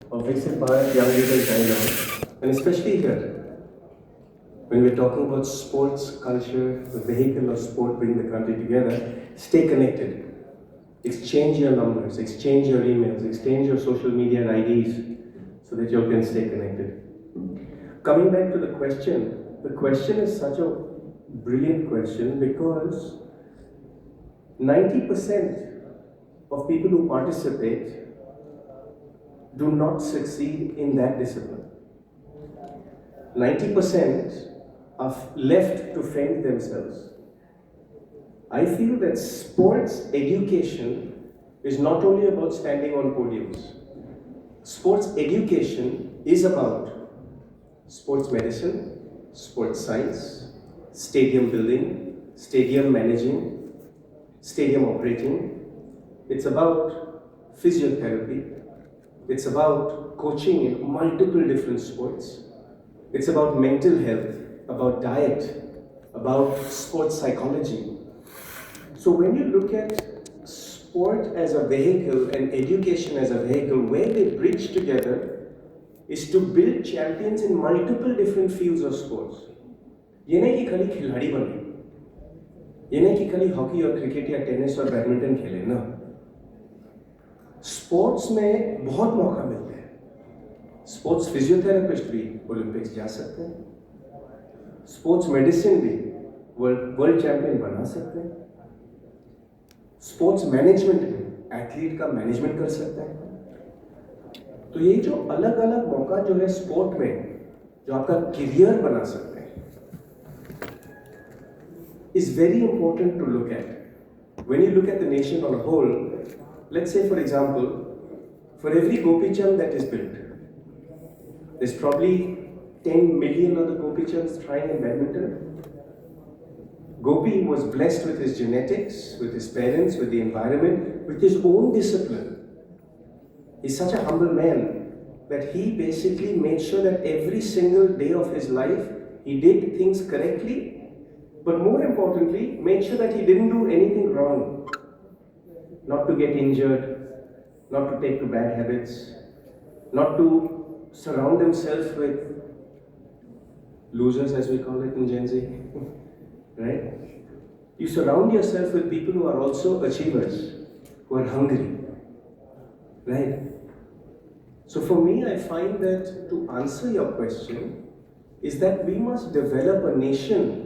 of VIKSHIT Bharat Young Leaders Dialogue, and especially here, when we're talking about sports, culture, the vehicle of sport bringing the country together, stay connected. Exchange your numbers, exchange your emails, exchange your social media and IDs so that you can stay connected. Coming back to the question is such a brilliant question because 90% of people who participate do not succeed in that discipline. 90% are left to fend themselves. I feel that sports education is not only about standing on podiums. Sports education is about sports medicine, sports science, stadium building, stadium managing, stadium operating. It's about physiotherapy. It's about coaching in multiple different sports. It's about mental health, about diet, about sports psychology. So when you look at sport as a vehicle and education as a vehicle, where they bridge together is to build champions in multiple different fields of sports. ये नहीं कि खाली खिलाड़ी बने, ये नहीं कि खाली हॉकी और क्रिकेट या टेनिस और बैडमिंटन खेले ना. स्पोर्ट्स में बहुत मौका मिलते हैं. स्पोर्ट्स फिजियोथेरेपिस्ट भी ओलंपिक्स जा सकते हैं, स्पोर्ट्स मेडिसिन भी वर्ल्ड चैंपियन बना सकते हैं, स्पोर्ट्स मैनेजमेंट में एथलीट का मैनेजमेंट कर सकता है. तो ये जो अलग अलग मौका जो है स्पोर्ट में जो आपका करियर बना सकते हैं is very important to look at. When you look at the nation on a whole, let's say for example, for every Gopichand that is built, there's probably 10 million other Gopichands trying in badminton. Gopi was blessed with his genetics, with his parents, with the environment, with his own discipline. He's such a humble man that he basically made sure that every single day of his life he did things correctly, but more importantly, made sure that he didn't do anything wrong. Not to get injured, not to take to bad habits, not to surround themselves with losers, as we call it in Gen Z. Right? You surround yourself with people who are also achievers, who are hungry. Right? So for me, I find that to answer your question is that we must develop a nation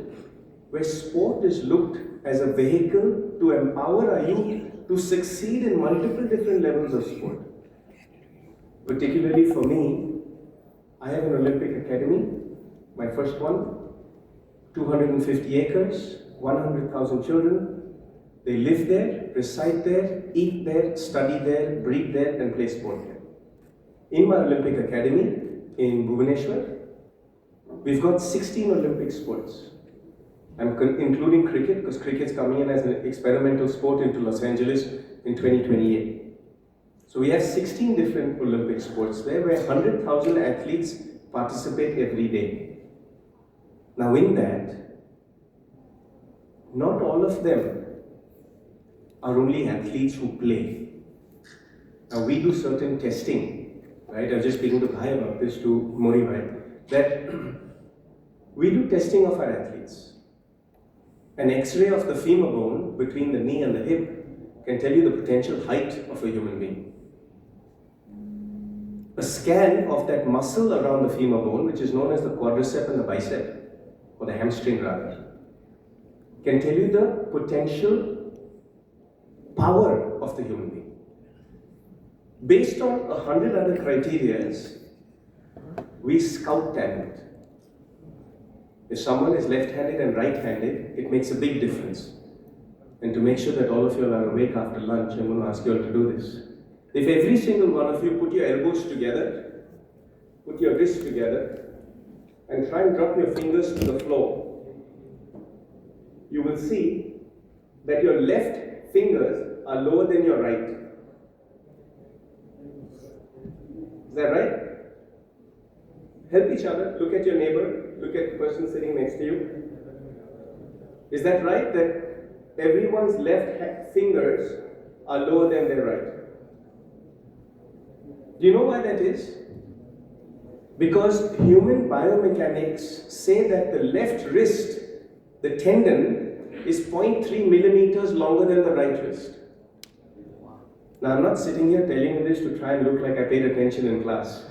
where sport is looked as a vehicle to empower our youth to succeed in multiple different levels of sport. Particularly for me, I have an Olympic Academy, my first one, 250 acres, 100,000 children. They live there, reside there, eat there, study there, breathe there, and play sport there. In my Olympic Academy in Bhubaneswar, we've got 16 Olympic sports. I'm including cricket because cricket's coming in as an experimental sport into Los Angeles in 2028. So we have 16 different Olympic sports there where 100,000 athletes participate every day. Now in that, not all of them are only athletes who play. Now we do certain testing, right? I was just speaking to Bhai about this, to Mori Bhai, that we do testing of our athletes. An X-ray of the femur bone between the knee and the hip can tell you the potential height of a human being. A scan of that muscle around the femur bone, which is known as the quadricep and the bicep, or the hamstring rather, can tell you the potential power of the human being. Based on 100 other criteria, we scout talent. If someone is left-handed and right-handed, it makes a big difference. And to make sure that all of you are awake after lunch, I'm going to ask you all to do this. If every single one of you put your elbows together, put your wrists together, and try and drop your fingers to the floor, you will see that your left fingers are lower than your right. Is that right? Help each other. Look at your neighbor. Look at the person sitting next to you. Is that right? That everyone's left fingers are lower than their right? Do you know why that is? Because human biomechanics say that the left wrist, the tendon, is 0.3 millimeters longer than the right wrist. Now, I'm not sitting here telling you this to try and look like I paid attention in class.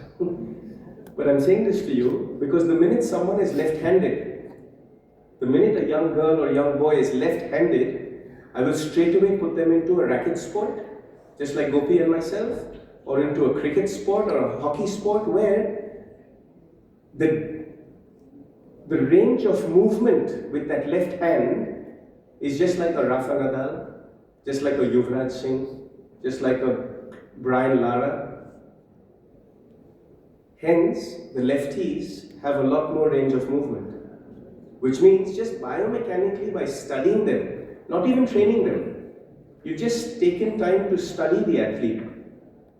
But I'm saying this to you because the minute someone is left-handed, the minute a young girl or young boy is left-handed, I will straight away put them into a racket sport, just like Gopi and myself, or into a cricket sport or a hockey sport where the range of movement with that left hand is just like a Rafa Nadal, just like a Yuvraj Singh, just like a Brian Lara. Hence, the lefties have a lot more range of movement, which means just biomechanically by studying them, not even training them, you've just taken time to study the athlete.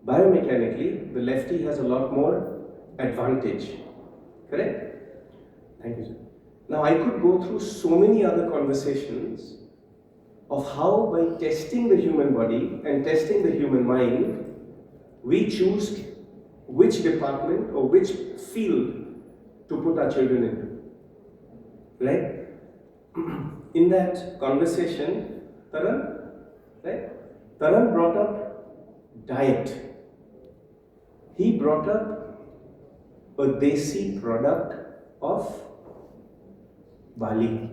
Biomechanically, the lefty has a lot more advantage. Correct? Thank you, sir. Now, I could go through so many other conversations of how by testing the human body and testing the human mind, we choose which department or which field to put our children into. Right? In that conversation, Taran brought up diet. He brought up a desi product of Bali.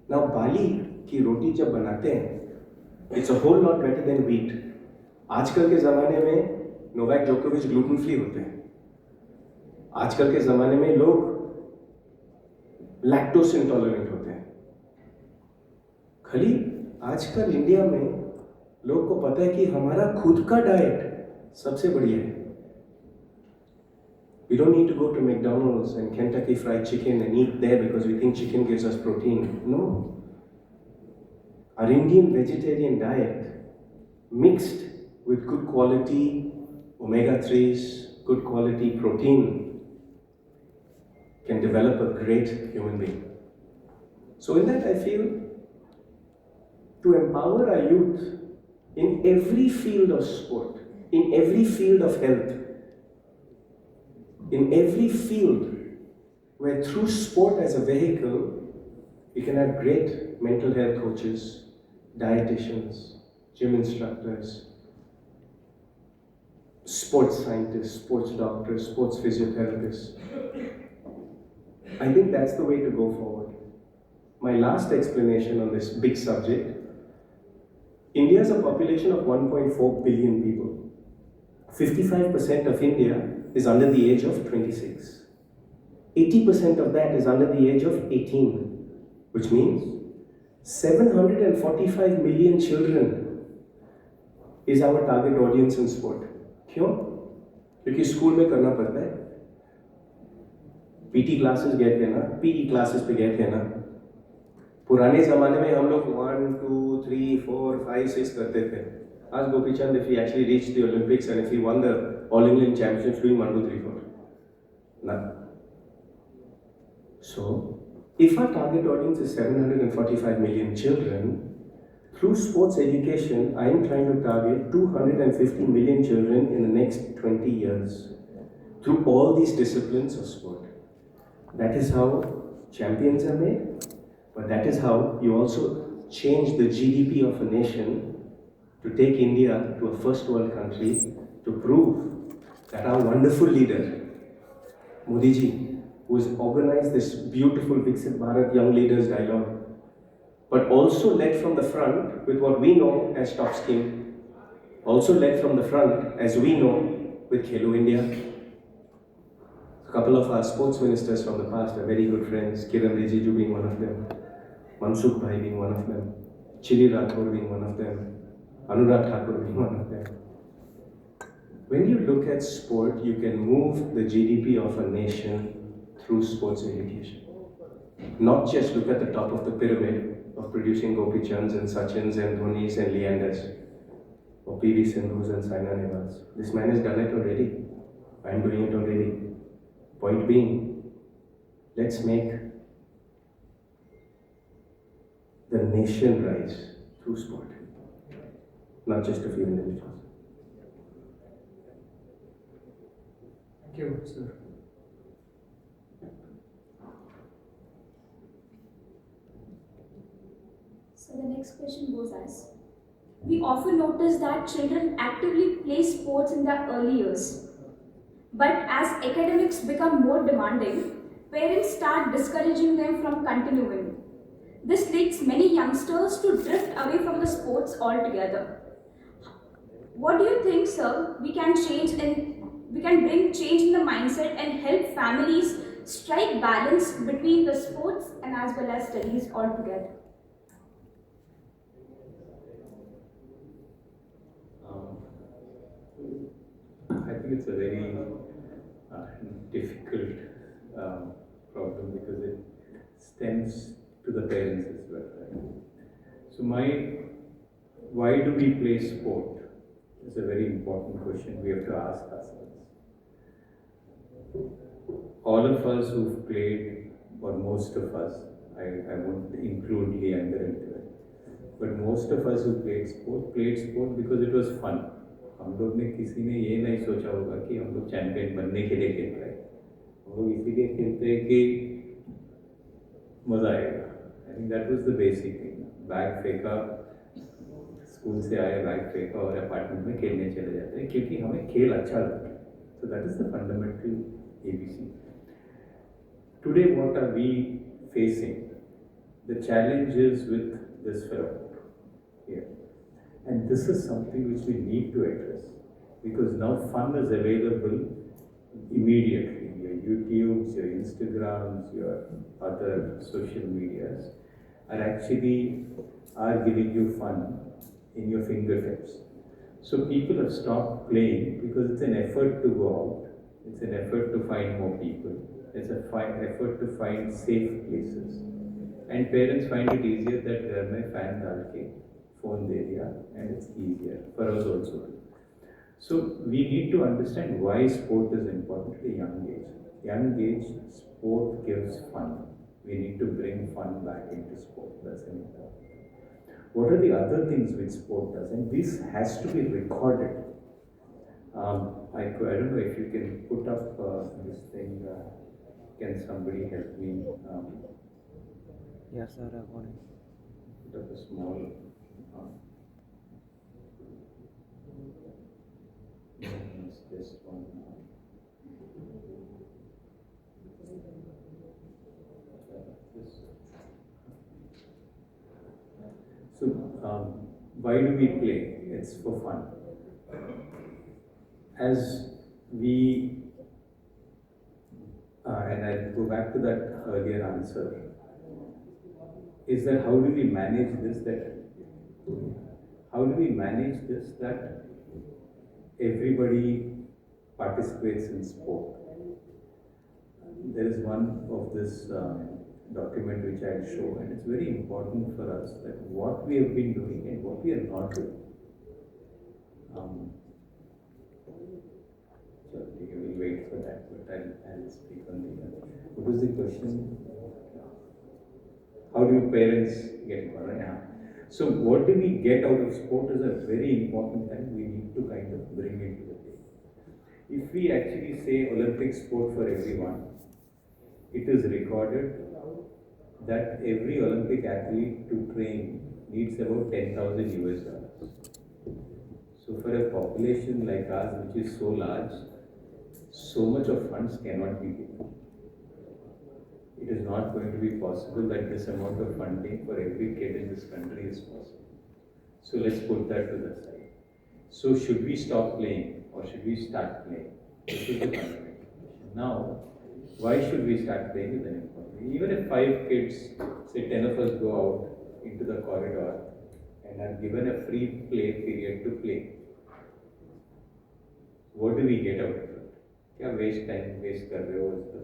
Now, Bali की रोटी जब बनाते हैं, it's a whole lot better than wheat. आजकल के ज़माने में Novak जोकोविच gluten free होते हैं. आजकल के ज़माने में लोग लैक्टोस इंटॉलरेंट होते हैं. खाली आजकल इंडिया में लोग को पता है कि हमारा खुद का डाइट सबसे बढ़िया है. We don't need to go to McDonald's and Kentucky Fried Chicken and eat there because we think chicken gives us protein. No. Our Indian vegetarian diet, mixed with good quality omega-3s, good quality protein, can develop a great human being. So in that I feel, to empower our youth in every field of sport, in every field of health, in every field where through sport as a vehicle, we can have great mental health coaches, dietitians, gym instructors, sports scientists, sports doctors, sports physiotherapists. I think that's the way to go forward. My last explanation on this big subject, India has a population of 1.4 billion people. 55% of India is under the age of 26. 80% of that is under the age of 18, which means 745 million children is our target audience in sport. क्यों? क्योंकि school में करना पड़ता है. PT classes गए थे ना, PE classes पे गए थे ना. पुराने ज़माने में हम लोग 1, 2, 3, 4, 5, 6 करते थे. Ask Gopichand if he actually reached the Olympics and if he won the All England Championships doing 1, 2, 3, 4. No. So, if our target audience is 745 million children, through sports education, I am trying to target 250 million children in the next 20 years through all these disciplines of sport. That is how champions are made, but that is how you also change the GDP of a nation to take India to a first world country to prove that our wonderful leader, Modi ji, who has organized this beautiful VIKSHIT Bharat Young Leaders Dialogue, but also led from the front with what we know as Top Scheme, also led from the front as we know with Khelo India. A couple of our sports ministers from the past are very good friends, Kiran Rijiju being one of them, Mansukh Bhai being one of them, Chili Rathore being one of them, Anurag Thakur being one of them. When you look at sport, you can move the GDP of a nation through sports education. Not just look at the top of the pyramid of producing Gopichands and Sachins and Dhonis and Leanders, or PV Sindhus and Saina Nehwals. This man has done it already. I am doing it already. Point being, let's make the nation rise through sport, not just a few individuals. you, sir. So the next question goes as, we often notice that children actively play sports in their early years. But as academics become more demanding, parents start discouraging them from continuing. This leads many youngsters to drift away from the sports altogether. What do you think, sir? We can bring change in the mindset and help families strike balance between the sports and as well as studies altogether. I think it's a very difficult problem because it stems to the parents as well. Right? So why do we play sport? It's a very important question we have to ask ourselves. All of us who've played, or most of us, I won't include Leander into it, but most of us who played sport because it was fun. हम लोग ने किसी ने ये नहीं सोचा होगा कि हम लोग चैंपियन बनने के लिए खेल रहे हैं, हम लोग इसीलिए खेलते हैं कि मजा आएगा. I think that was the basic thing. Bag फेंका, स्कूल से आए, बैग फेंका और अपार्टमेंट में खेलने चले जाते हैं क्योंकि हमें खेल अच्छा लगता है. सो that is the fundamental ABC. Today what are we facing? The challenges with this fellow here. And this is something which we need to address because now fun is available immediately. Your YouTubes, your Instagrams, your other social medias are giving you fun in your fingertips. So people have stopped playing because it's an effort to go out. It's an effort to find more people. It's an effort to find safe places. And parents find it easier that घर में fan डाल के phone दे दिया and it's easier for us also. So we need to understand why sport is important at a young age. Young age, sport gives fun. We need to bring fun back into sport. That's important. What are the other things which sport does? And this has to be recorded. I don't know if you can put up this thing. Can somebody help me? Yes, sir, I got it. Put up a small. It's this one. So, why do we play? It's for fun. As we, and I'll go back to that earlier answer, is that how do we manage this that everybody participates in sport? There is one of this document which I'll show, and it's very important for us that what we have been doing and what we are not doing. So we will wait for that, but I'll speak on the other. What was the question? How do parents get involved? Yeah. So what do we get out of sport is a very important thing we need to kind of bring into the day. If we actually say Olympic sport for everyone, it is recorded that every Olympic athlete to train needs about $10,000. So for a population like ours, which is so large, so much of funds cannot be given. It is not going to be possible that this amount of funding for every kid in this country is possible. So let's put that to the side. So should we stop playing or should we start playing? This is the fundamental question. Now, why should we start playing is an important. Even if 5 kids, say 10 of us go out into the corridor and are given a free play period to play, what do we get out of it? क्या waste time waste कर रहे हो? is the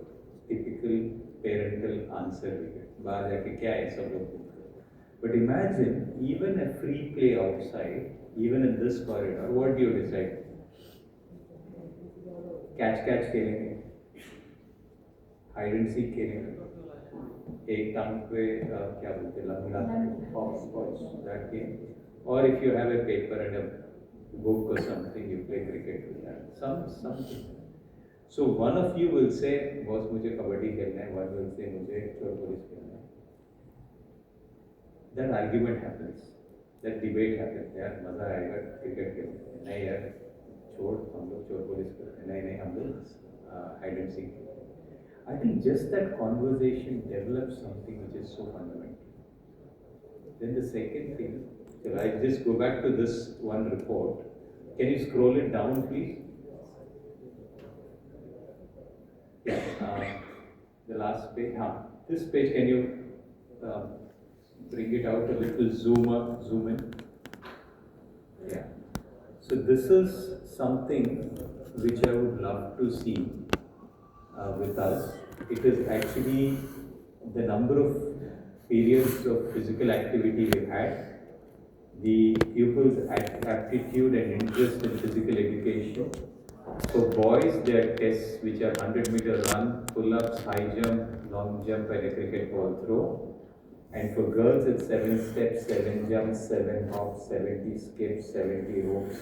typical parental answer we get. बाहर जाके क्या है सब लोग. But imagine even a free play outside, even in this corridor, what do you decide? Catch खेलेंगे, hide and seek खेलेंगे, एक टांग पे क्या बोलते हैं लंगड़ा, hopscotch, that game. Or if you have a paper and a book or something, you play cricket with that. Something. So one of you will say, boss, मुझे कबड्डी खेलना है, one will say, मुझे चोर पुलिस खेलना है. That argument happens, that debate happens. यार मजा आएगा क्रिकेट खेलने में. नहीं यार, छोड़, हम लोग चोर पुलिस खेलते हैं. नहीं, हम लोग hide and seek. I think just that conversation develops something which is so fundamental. Then the second thing, so I just go back to this one report. Can you scroll it down, please? Yeah, the last page. This page, can you bring it out a little, zoom in? Yeah. So this is something which I would love to see with us. It is actually the number of periods of physical activity we've had, the pupils' aptitude and interest in physical education. For boys, there are tests which are 100-meter run, pull-ups, high jump, long jump, and a cricket ball throw. And for girls, it's 7 steps, 7 jumps, 7 hops, 70 skips, 70 ropes,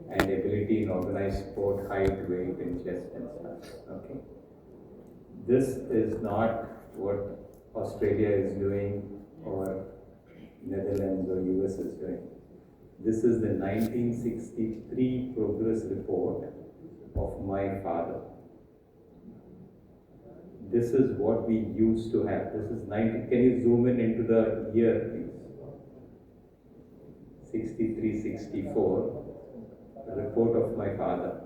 and ability in organized sport, height, weight, and chest and stuff. Okay. This is not what Australia is doing, or Netherlands or US is doing. This is the 1963 progress report of my father. This is what we used to have. This is 90. Can you zoom in into the year, please? 63, 64. The report of my father.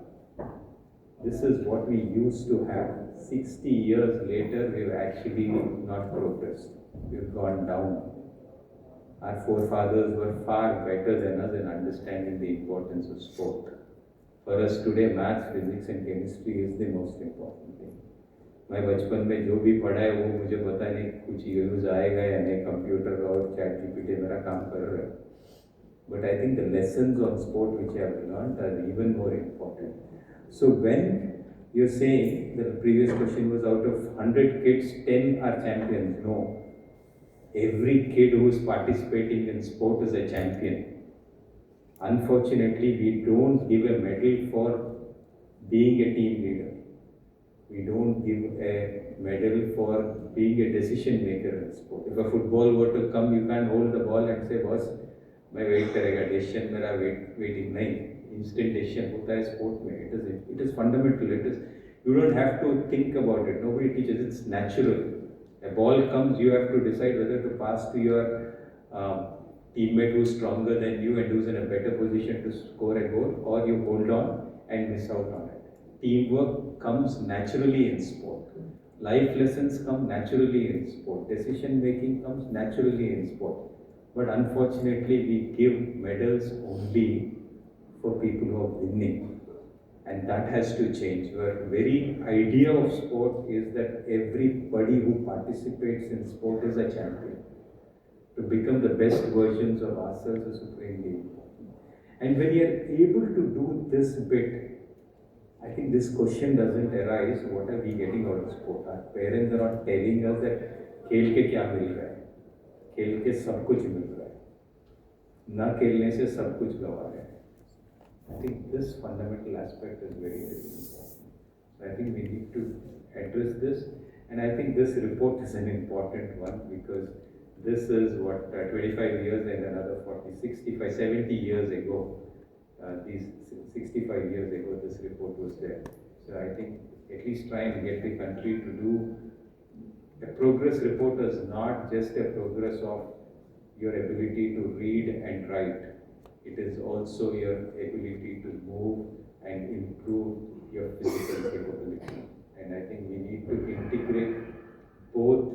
This is what we used to have. 60 years later, we've actually not progressed. We've gone down. Our forefathers were far better than us in understanding the importance of sport. For us today, maths, physics and chemistry is the most important thing. मैं बचपन में जो भी पढ़ा है वो मुझे पता नहीं कुछ यूज आएगा या नहीं, कंप्यूटर और चैट जीपीटी मेरा काम कर रहा है. But I think the lessons on sport which I have learned are even more important. So when you're saying, the previous question was out of 100 kids, 10 are champions. No. Every kid who is participating in sport is a champion. Unfortunately, we don't give a medal for being a team leader. We don't give a medal for being a decision maker in sport. If a football were to come, you can't hold the ball and say, boss, मैं wait करेगा, decision मेरा waiting नहीं. Instant decision होता है sport में. It is fundamental. You don't have to think about it. Nobody teaches. It's natural. A ball comes, you have to decide whether to pass to your teammate who's stronger than you and who's in a better position to score a goal, or you hold on and miss out on it. Teamwork comes naturally in sport. Life lessons come naturally in sport. Decision making comes naturally in sport. But unfortunately, we give medals only for people who are winning. And that has to change. Our very idea of sport is that everybody who participates in sport is a champion. To become the best versions of ourselves is supremely important. And when you are able to do this bit, I think this question doesn't arise, what are we getting out of sport? Our parents are not telling us that खेल के क्या मिल रहा है, खेल के सब कुछ मिल रहा है, ना खेलने से सब कुछ गवा रहे हैं. I think this fundamental aspect is very, very important. So I think we need to address this, and I think this report is an important one because this is what 25 years and another 40, 65, 70 years ago, these 65 years ago this report was there. So I think at least try and get the country to do a progress report is not just a progress of your ability to read and write. It is also your ability to move and improve your physical capability. And I think we need to integrate both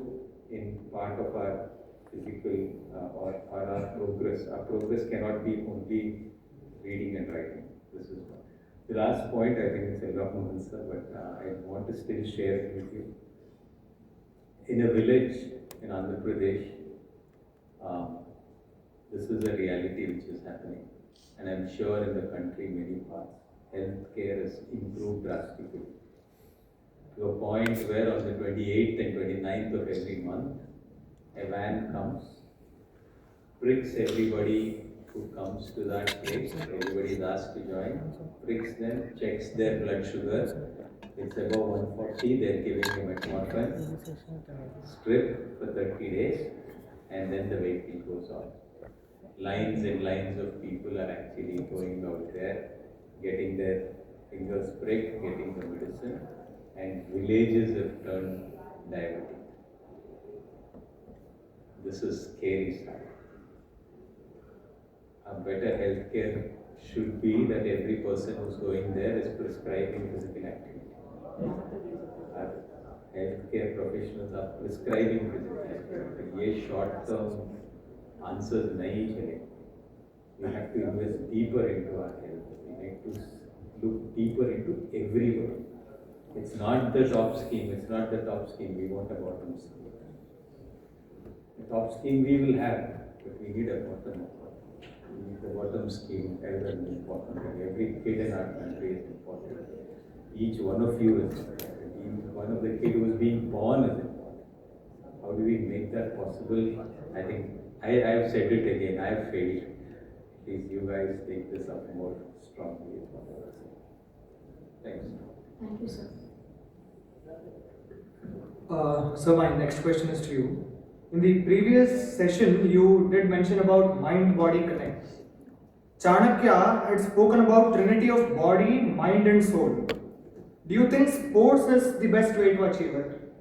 in part of our physical or our progress. Our progress cannot be only reading and writing. This is one. The last point, I think it's a long answer, but I want to still share it with you. In a village in Andhra Pradesh, this is a reality which is happening, and I'm sure in the country many parts, healthcare has improved drastically to a point where on the 28th and 29th of every month, a van comes, pricks everybody who comes to that place, everybody is asked to join, pricks them, checks their blood sugar, It's above 140, they're giving him metformin, strip for 30 days, and then the vehicle goes on. Lines and lines of people are actually going out there, getting their fingers pricked, getting the medicine, and villages have turned diabetic. This is scary stuff. A better healthcare should be that every person who's going there is prescribing physical activity. Our healthcare professionals are prescribing physical activity. ये short term answers नहीं चले. We have to invest deeper into our health. We need to look deeper into everyone. It's not the top scheme. It's not the top scheme. We want a bottom scheme. The top scheme we will have, but we need a bottom. We need the bottom scheme as an important. Every kid in our country is important. Each one of you is important. Each one of the kids who is being born is important. How do we make that possible? I think I have said it again. I have failed. Please, you guys take this up more strongly. Thanks. Thank you, sir. So my next question is to you. In the previous session, you did mention about mind-body connect. Chanakya had spoken about trinity of body, mind and soul. Do you think sports is the best way to achieve it?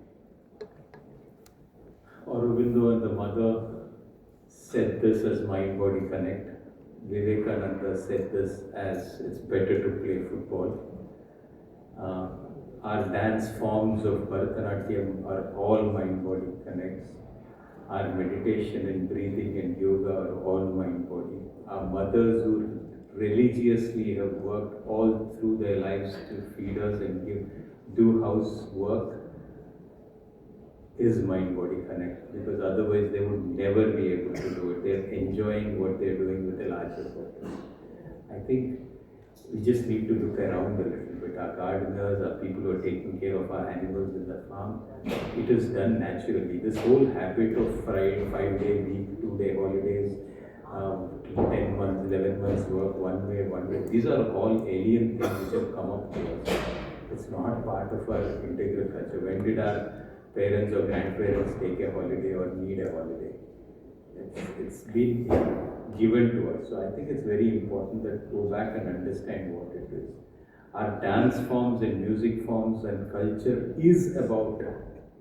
Aurobindo and the mother said this as mind-body connect. Vivekananda said this as it's better to play football. Our dance forms of Bharatanatyam are all mind-body connects. Our meditation and breathing and yoga are all mind-body. Our mothers who religiously have worked all through their lives to feed us and do housework is mind-body connect, because otherwise they would never be able to do it. They're enjoying what they're doing with a larger purpose. I think we just need to look around a little bit. Our gardeners, our people who are taking care of our animals in the farm, it is done naturally. This whole habit of 5-day week, 2-day holidays, 10 months, 11 months work, one way, these are all alien things which have come up to us. It's not part of our integral culture. When did our parents or grandparents take a holiday or need a holiday? It's been given to us. So I think it's very important that go back and understand what it is. Our dance forms and music forms and culture is about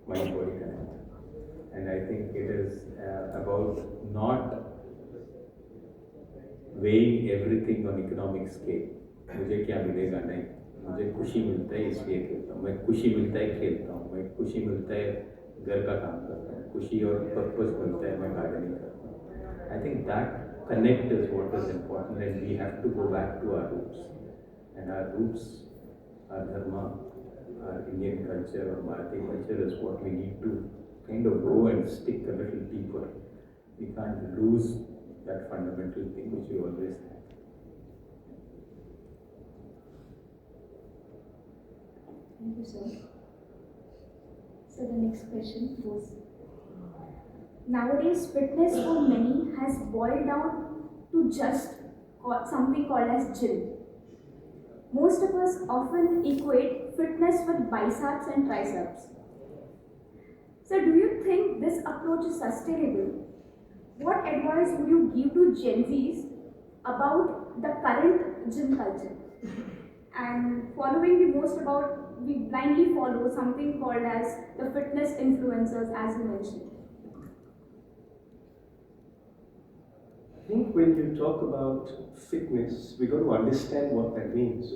mind-body connect. And I think it is about not weighing everything on economic scale. मुझे क्या मिलेगा नहीं, मुझे खुशी मिलता है इसलिए खेलता हूँ, मैं खुशी मिलता है खेलता हूँ, मैं खुशी मिलता है घर का काम करता हूँ, खुशी और पर्पस मिलता है मैं गार्डनिंग करता हूँ. I think that connect is what is important, and we have to go back to our roots. And our roots, our dharma, our Indian culture or Bharati culture is what we need to kind of go and stick a little deeper. We can't lose that fundamental thing which we always had. Thank you, sir. So the next question was, nowadays fitness for many has boiled down to just something called as gym. Most of us often equate fitness with biceps and triceps. So do you think this approach is sustainable? What advice would you give to Gen Zs about the current gym culture? And following the most about, we blindly follow something called as the fitness influencers, as you mentioned. I think when you talk about fitness, we got to understand what that means.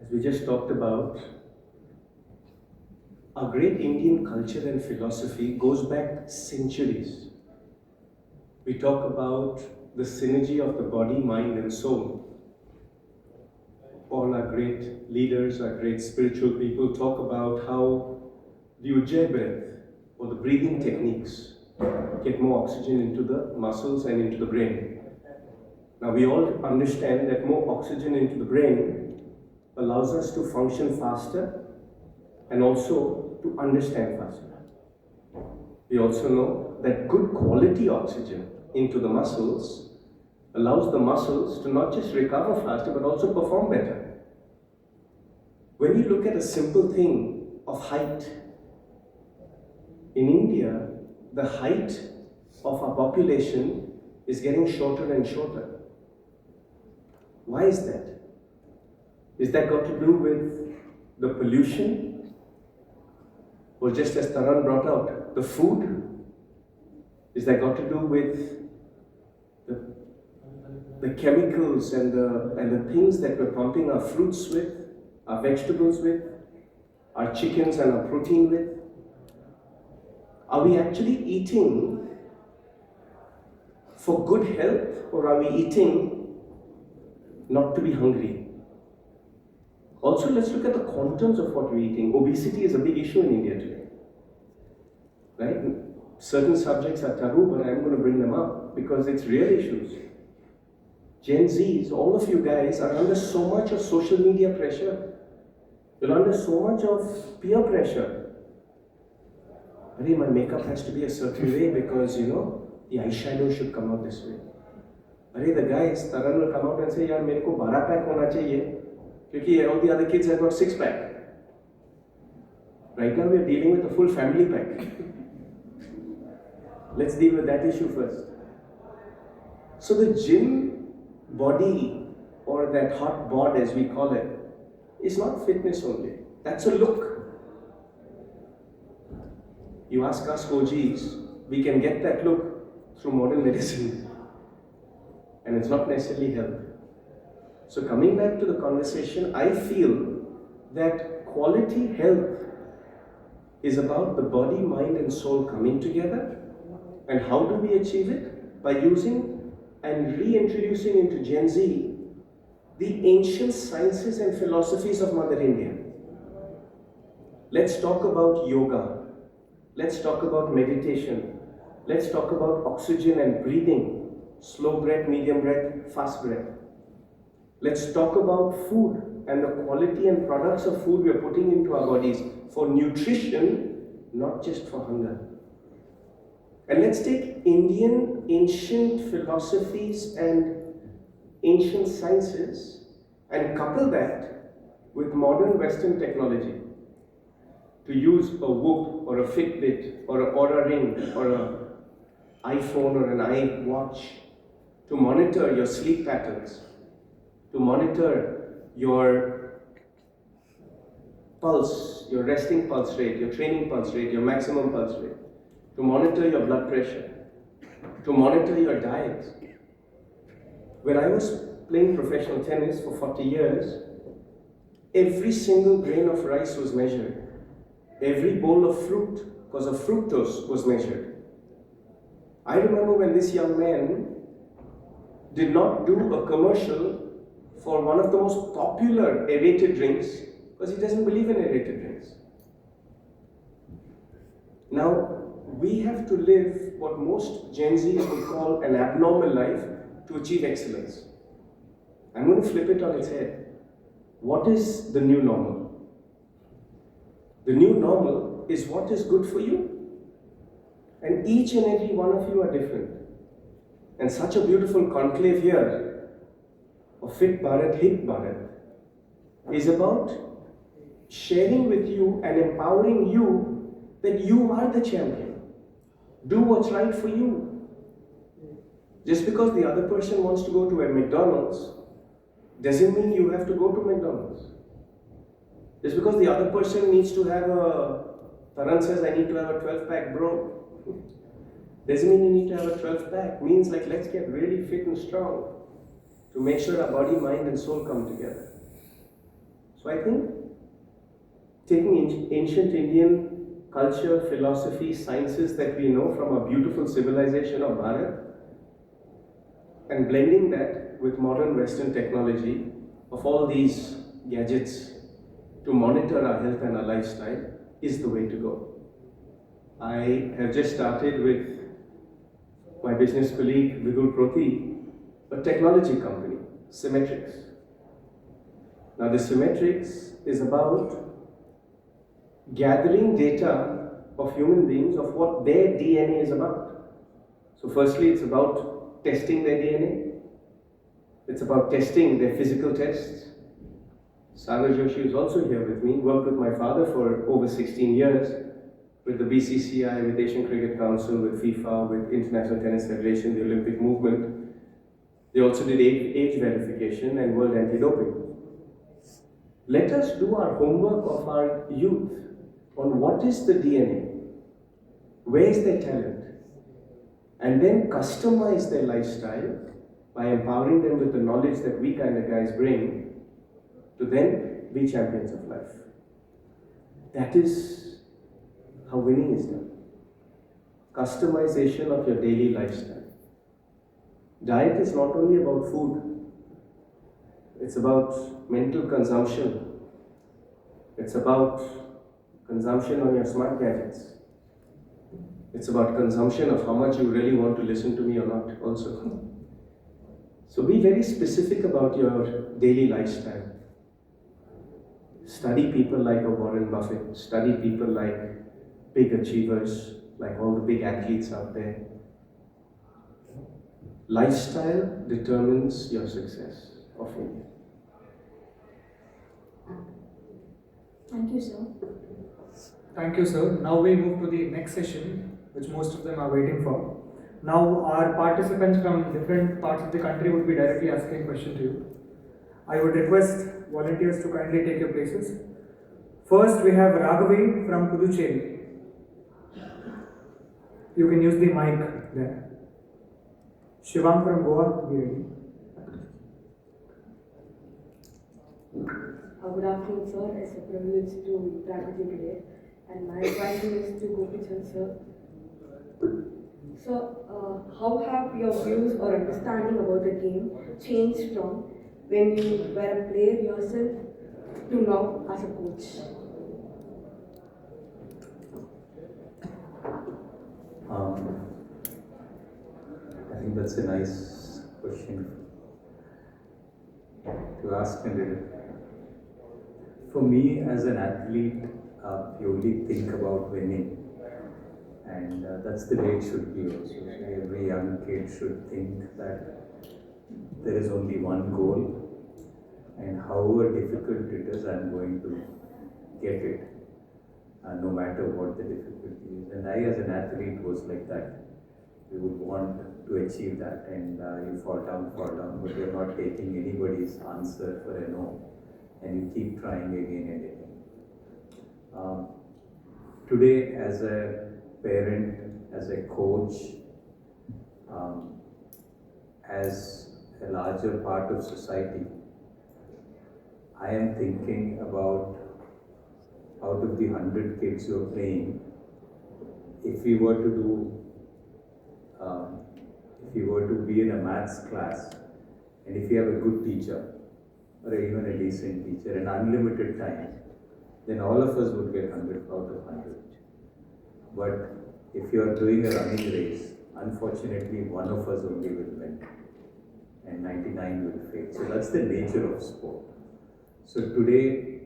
As we just talked about, our great Indian culture and philosophy goes back centuries. We talk about the synergy of the body, mind and soul. All our great leaders, our great spiritual people talk about how the Ujjayi breath or the breathing techniques get more oxygen into the muscles and into the brain. Now we all understand that more oxygen into the brain allows us to function faster and also to understand faster. We also know that good quality oxygen into the muscles allows the muscles to not just recover faster but also perform better. When you look at a simple thing of height, in India, the height of our population is getting shorter and shorter. Why is that? Is that got to do with the pollution? Or just as Taran brought out, the food? Is that got to do with the chemicals and the things that we're pumping our fruits with, our vegetables with, our chickens and our protein with? Are we actually eating for good health, or are we eating not to be hungry? Also, let's look at the quantums of what we're eating. Obesity is a big issue in India today. Right? Certain subjects are taboo, but I'm going to bring them up because it's real issues. Gen Zs, all of you guys are under so much of social media pressure. You're under so much of peer pressure. My makeup has to be a certain way because, the eyeshadow should come out this way. The guys, Taran will come out and say, yaar, mere ko 12 pack hona chahiye, because all the other kids have got 6 pack. Right now we are dealing with a full family pack. Let's deal with that issue first. So the gym body, or that hot bod as we call it, is not fitness only. That's a look. You ask us OGs, we can get that look through modern medicine. And it's not necessarily health. So coming back to the conversation, I feel that quality health is about the body, mind and soul coming together. And how do we achieve it? By using and reintroducing into Gen Z the ancient sciences and philosophies of Mother India. Let's talk about yoga. Let's talk about meditation. Let's talk about oxygen and breathing. Slow breath, medium breath, fast breath. Let's talk about food and the quality and products of food we are putting into our bodies for nutrition, not just for hunger. And let's take Indian ancient philosophies and ancient sciences and couple that with modern Western technology. To use a Whoop or a Fitbit or an Oura Ring or an iPhone or an iWatch to monitor your sleep patterns, to monitor your pulse, your resting pulse rate, your training pulse rate, your maximum pulse rate, to monitor your blood pressure, to monitor your diet. When I was playing professional tennis for 40 years, every single grain of rice was measured. Every bowl of fruit, because of fructose, was measured. I remember when this young man did not do a commercial for one of the most popular aerated drinks, because he doesn't believe in aerated drinks. Now, we have to live what most Gen Zs would call an abnormal life to achieve excellence. I'm going to flip it on its head. What is the new normal? The new normal is what is good for you. And each and every one of you are different. And such a beautiful conclave here of Fit Bharat, Hit Bharat is about sharing with you and empowering you that you are the champion. Do what's right for you. Just because the other person wants to go to a McDonald's doesn't mean you have to go to McDonald's. Just because the other person needs to have Taran says, I need to have a 12-pack, bro. Doesn't mean you need to have a 12-pack. Means like, let's get really fit and strong to make sure our body, mind and soul come together. So I think taking ancient Indian culture, philosophy, sciences that we know from our beautiful civilization of Bharat and blending that with modern Western technology of all these gadgets to monitor our health and our lifestyle is the way to go. I have just started with my business colleague Vidul Proti, a technology company, Symmetrics. Now the Symmetrics is about gathering data of human beings of what their DNA is about. So firstly, it's about testing their DNA. It's about testing their physical tests. Sagar Joshi is also here with me, worked with my father for over 16 years with the BCCI, with Asian Cricket Council, with FIFA, with International Tennis Federation, the Olympic movement. They also did age verification and World Anti-Doping. Let us do our homework of our youth on what is the DNA, where is their talent, and then customize their lifestyle by empowering them with the knowledge that we kind of guys bring to then be champions of life. That is how winning is done. Customization of your daily lifestyle. Diet is not only about food, it's about mental consumption. It's about consumption on your smart gadgets. It's about consumption of how much you really want to listen to me or not also. So be very specific about your daily lifestyle. Study people like a Warren Buffett, study people like big achievers, like all the big athletes out there. Lifestyle determines your success of India. Thank you, sir. Thank you, sir. Now we move to the next session, which most of them are waiting for. Now our participants from different parts of the country would be directly asking questions to you. I would request volunteers to kindly take your places. First, we have Raghavi from Puducherry. You can use the mic there. Shivang from Goa, be ready. Good afternoon, sir. It's a privilege to interact with you today. And my question is to GOPICHAND, sir. So, how have your views or understanding about the game changed from when you were a player yourself to now as a coach? I think that's a nice question to ask. And for me, as an athlete, you only think about winning, and that's the way it should be also. So every young kid should think that there is only one goal, and however difficult it is, I'm going to get it, no matter what the difficulty is. And I, as an athlete, was like that. You would want to achieve that, and you fall down, but you're not taking anybody's answer for a no, and you keep trying again and again. Today, as a parent, as a coach, as a larger part of society, I am thinking about, out of the 100 kids who are playing, if we were to be in a maths class, and if you have a good teacher, or even a decent teacher, and unlimited time, then all of us would get 100 out of 100. But if you are doing a running race, unfortunately, one of us only will win, and 99 will fail. So that's the nature of sport. So today,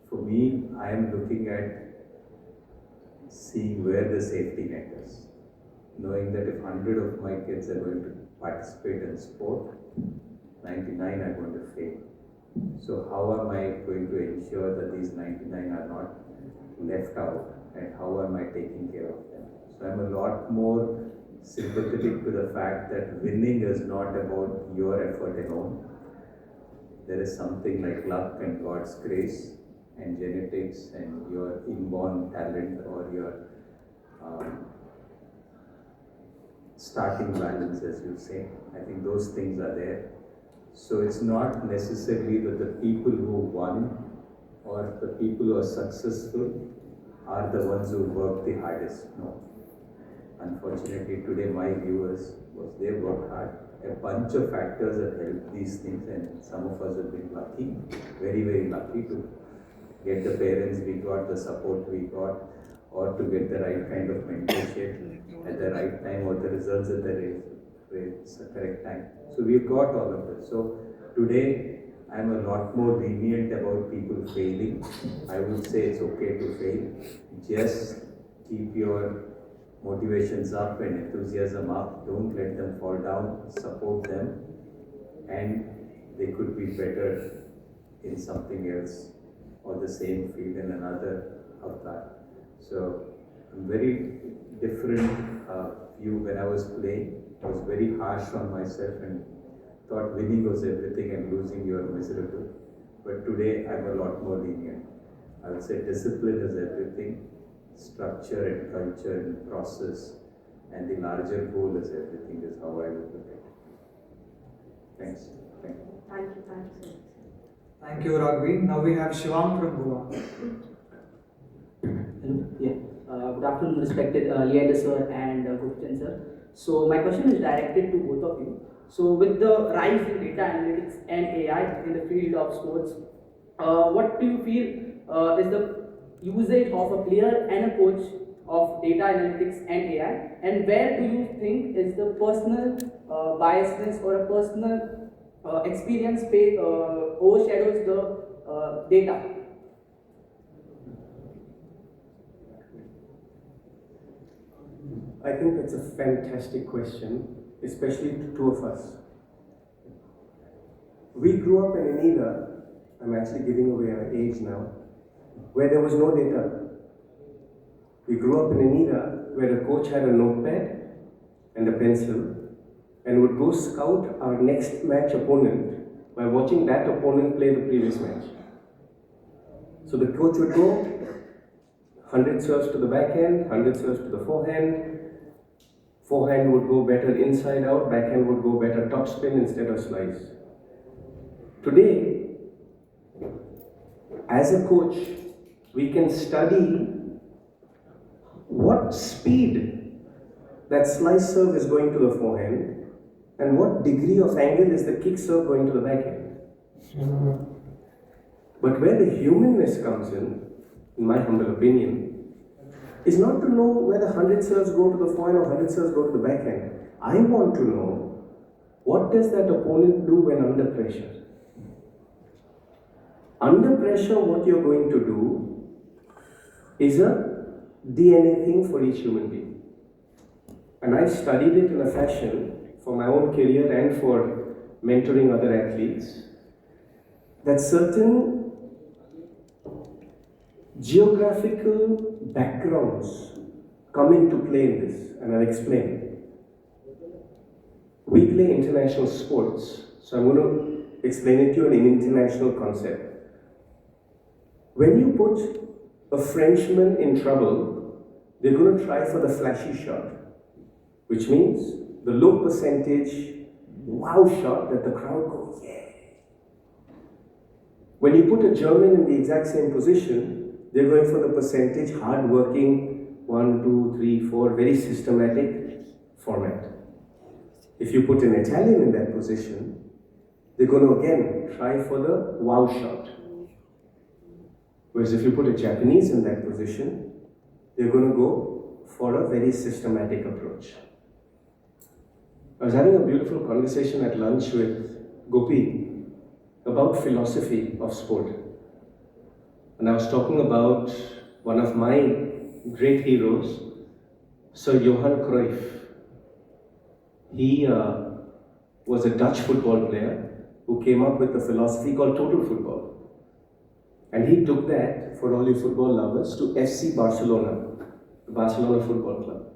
for me, I am looking at seeing where the safety net is, knowing that if 100 of my kids are going to participate in sport, 99 are going to fail. So how am I going to ensure that these 99 are not left out, and how am I taking care of them? So I'm a lot more sympathetic to the fact that winning is not about your effort alone. There is something like luck and God's grace and genetics and your inborn talent or your starting balance, as you say. I think those things are there. So it's not necessarily that the people who won or the people who are successful are the ones who work the hardest. No. Unfortunately, today my view was they worked hard. A bunch of factors have helped these things, and some of us have been lucky, very, very lucky to get the parents we got, the support we got, or to get the right kind of mentorship at the right time, or the results at the correct time. So we've got all of it. So today I'm a lot more lenient about people failing. I would say it's okay to fail. Just keep your motivations up and enthusiasm up. Don't let them fall down. Support them, and they could be better in something else or the same field in another avatar. So I'm very different view when I was playing. I was very harsh on myself and thought winning was everything and losing you are miserable. But today I'm a lot more lenient. I would say discipline is everything, structure and culture and process, and the larger goal is everything, is how I would look at it. Thanks. Thank you. Thank you. Thank you so much. Thank you, Raghavi. Now we have Shivang from Goa. Hello. Yeah. Good afternoon, respected Leander sir and GOPICHAND sir. So my question is directed to both of you. So with the rise in data analytics and AI in the field of sports, what do you feel is the usage of a player and a coach of data analytics and AI, and where do you think is the personal biasness or a personal experience overshadows the data? I think that's a fantastic question, especially to two of us. We grew up in an era, I'm actually giving away our age now, where there was no data. We grew up in an era where a coach had a notepad and a pencil and would go scout our next match opponent by watching that opponent play the previous match. So the coach would go 100 serves to the backhand, 100 serves to the forehand. Forehand would go better inside out, backhand would go better topspin instead of slice. Today, as a coach, we can study what speed that slice serve is going to the forehand and what degree of angle is the kick serve going to the backhand. But where the humanness comes in my humble opinion, is not to know whether 100 serves go to the forehand or 100 serves go to the backhand. I want to know, what does that opponent do when under pressure? Under pressure, what you're going to do is a DNA thing for each human being. And I studied it in a fashion for my own career and for mentoring other athletes, that certain geographical backgrounds come into play in this, and I'll explain. We play international sports, so I'm going to explain it to you in an international concept. When you put a Frenchman in trouble, they're going to try for the flashy shot, which means the low percentage wow shot that the crowd goes, yeah. When you put a German in the exact same position, they're going for the percentage, hard-working, 1, 2, 3, 4, very systematic format. If you put an Italian in that position, they're going to again try for the wow shot. Whereas if you put a Japanese in that position, they're going to go for a very systematic approach. I was having a beautiful conversation at lunch with Gopi about philosophy of sport. And I was talking about one of my great heroes, Sir Johan Cruyff. He was a Dutch football player who came up with a philosophy called total football. And he took that, for all you football lovers, to FC Barcelona, the Barcelona Football Club.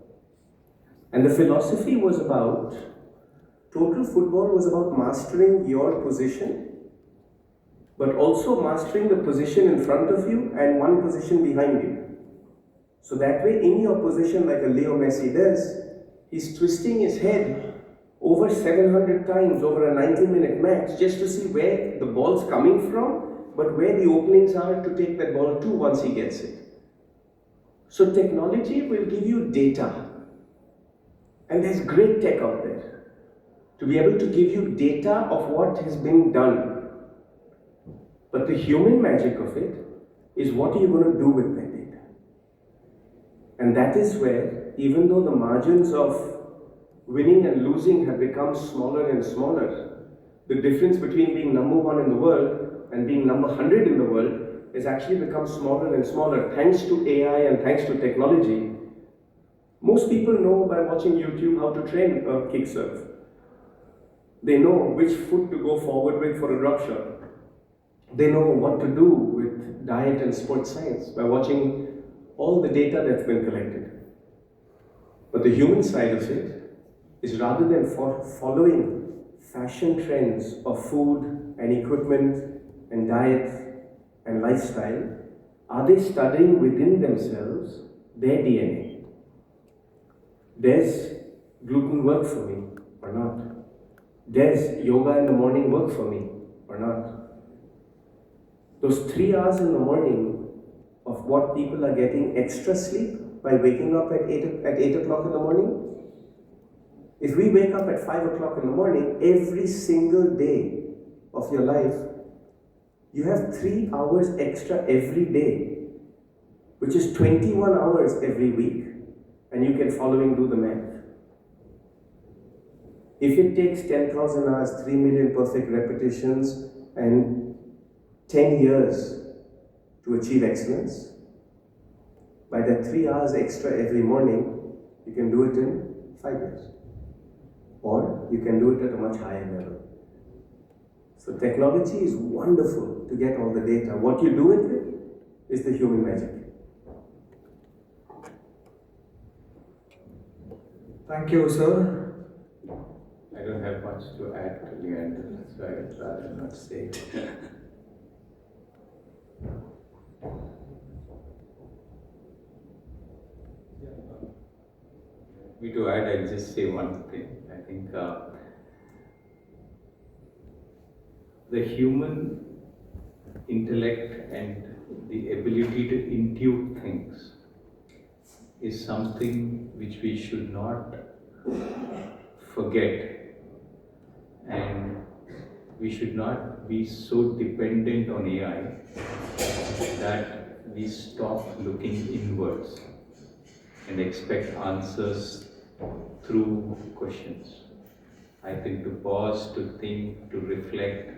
And the philosophy was about, total football was about mastering your position, but also mastering the position in front of you and one position behind you. So that way, in your position, like a Leo Messi does, he's twisting his head over 700 times over a 90-minute match just to see where the ball's coming from, but where the openings are to take that ball to once he gets it. So technology will give you data. And there's great tech out there to be able to give you data of what has been done. But the human magic of it is, what are you going to do with that data? And that is where, even though the margins of winning and losing have become smaller and smaller, the difference between being number 1 in the world and being number 100 in the world has actually become smaller and smaller thanks to AI and thanks to technology. Most people know by watching YouTube how to train a kick serve. They know which foot to go forward with for a drop shot. They know what to do with diet and sports science by watching all the data that's been collected. But the human side of it is, rather than following fashion trends of food and equipment and diet and lifestyle, are they studying within themselves their DNA? Does gluten work for me or not? Does yoga in the morning work for me or not? Those 3 hours in the morning of what people are getting extra sleep by waking up at 8 o'clock in the morning. If we wake up at 5 o'clock in the morning, every single day of your life, you have 3 hours extra every day, which is 21 hours every week, and you can following do the math. If it takes 10,000 hours, 3 million perfect repetitions, and 10 years to achieve excellence, by that 3 hours extra every morning, you can do it in 5 years. Or you can do it at a much higher level. So technology is wonderful to get all the data. What you do with it is the human magic. Thank you, sir. I don't have much to add to Leander, so I'd rather not say. Me to add, I'll just say one thing. I think the human intellect and the ability to intuit things is something which we should not forget, and we should not be so dependent on AI that we stop looking inwards and expect answers through questions. I think to pause, to think, to reflect,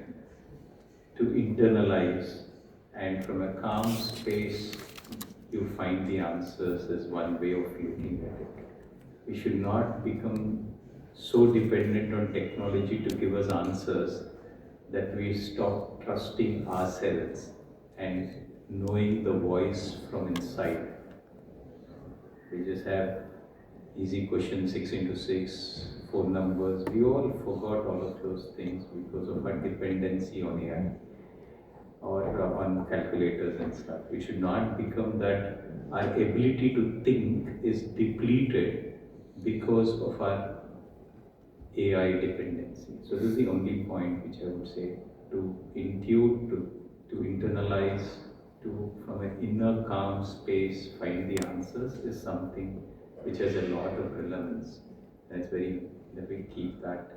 to internalize, and from a calm space, you find the answers is one way of looking at it. We should not become so dependent on technology to give us answers that we stop trusting ourselves and knowing the voice from inside. We just have easy question, 6 into 6, 4 numbers. We all forgot all of those things because of our dependency on AI or on calculators and stuff. We should not become that our ability to think is depleted because of our AI dependency. So this is the only point which I would say, to intuit, to internalize, to from an inner calm space find the answers is something which has a lot of relevance. And it's very that we keep that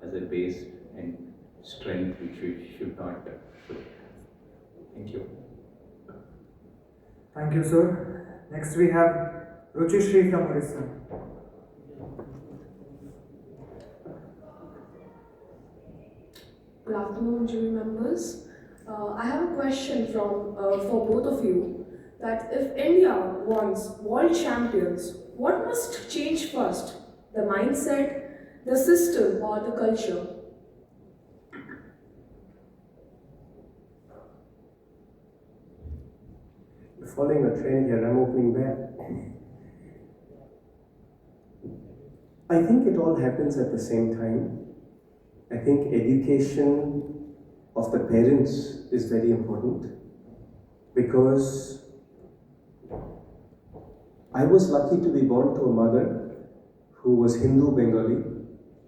as a base and strength which we should not forget. Thank you. Thank you, sir. Next we have Ruchishri from Orissa. Good afternoon, jury members. I have a question for both of you. That if India wants world champions, what must change first? The mindset, the system, or the culture? Following a trend here, I'm opening back. I think it all happens at the same time. I think education of the parents is very important, because I was lucky to be born to a mother who was Hindu Bengali,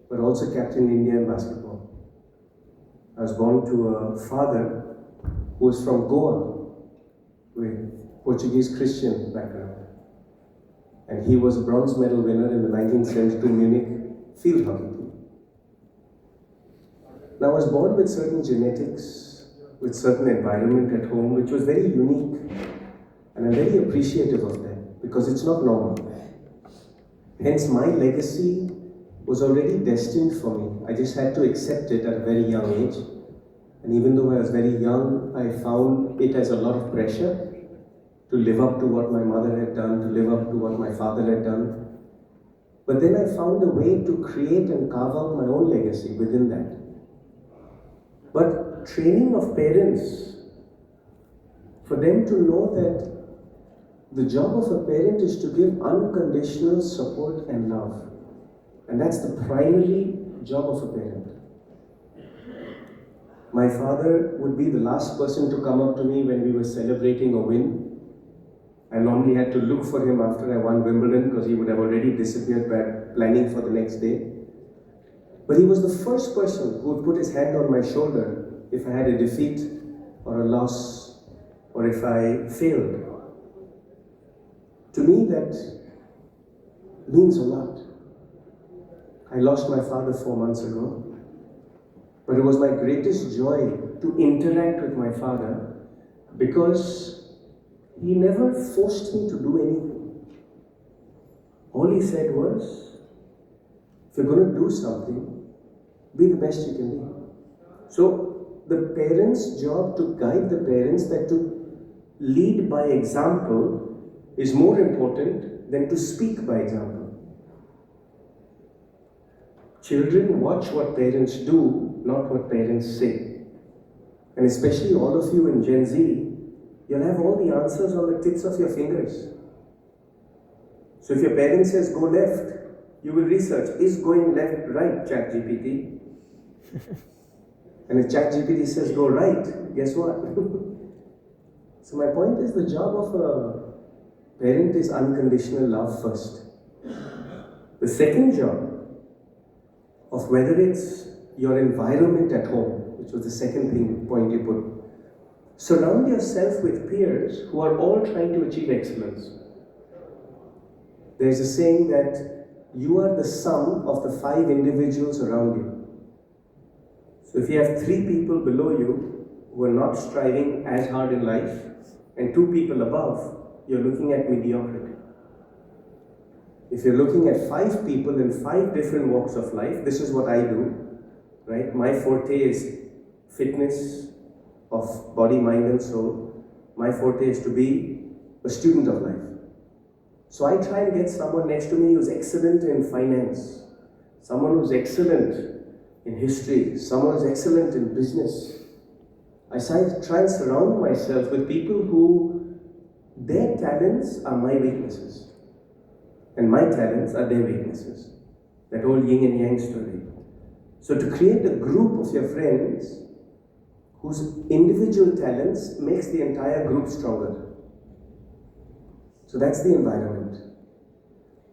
but also captained India in basketball. I was born to a father who was from Goa with Portuguese Christian background, and he was a bronze medal winner in the 1972 Munich field hockey team. Now I was born with certain genetics, with certain environment at home, which was very unique, and I'm very appreciative of that, because it's not normal. Hence my legacy was already destined for me. I just had to accept it at a very young age. And even though I was very young, I found it as a lot of pressure to live up to what my mother had done, to live up to what my father had done. But then I found a way to create and carve out my own legacy within that. But training of parents, for them to know that the job of a parent is to give unconditional support and love. And that's the primary job of a parent. My father would be the last person to come up to me when we were celebrating a win. I normally had to look for him after I won Wimbledon because he would have already disappeared by planning for the next day. But he was the first person who would put his hand on my shoulder if I had a defeat or a loss or if I failed. To me, that means a lot. I lost my father 4 months ago, but it was my greatest joy to interact with my father because he never forced me to do anything. All he said was, if you're going to do something, be the best you can be. So the parents' job to guide the parents, that to lead by example, is more important than to speak by example. Children watch what parents do, not what parents say. And especially all of you in Gen Z, you'll have all the answers on the tips of your fingers. So if your parent says go left, you will research, is going left right, ChatGPT? And if ChatGPT says go right, guess what? So my point is, the job of a parent is unconditional love first. The second job of whether it's your environment at home, which was the second point you put, surround yourself with peers who are all trying to achieve excellence. There's a saying that you are the sum of the 5 individuals around you. So if you have 3 people below you who are not striving as hard in life and 2 people above, you're looking at mediocrity. If you're looking at 5 people in 5 different walks of life, this is what I do, right? My forte is fitness of body, mind and soul. My forte is to be a student of life. So I try and get someone next to me who's excellent in finance, someone who's excellent in history, someone who's excellent in business. I try and surround myself with people who their talents are my weaknesses and my talents are their weaknesses. That whole yin and yang story. So to create a group of your friends whose individual talents makes the entire group stronger. So that's the environment.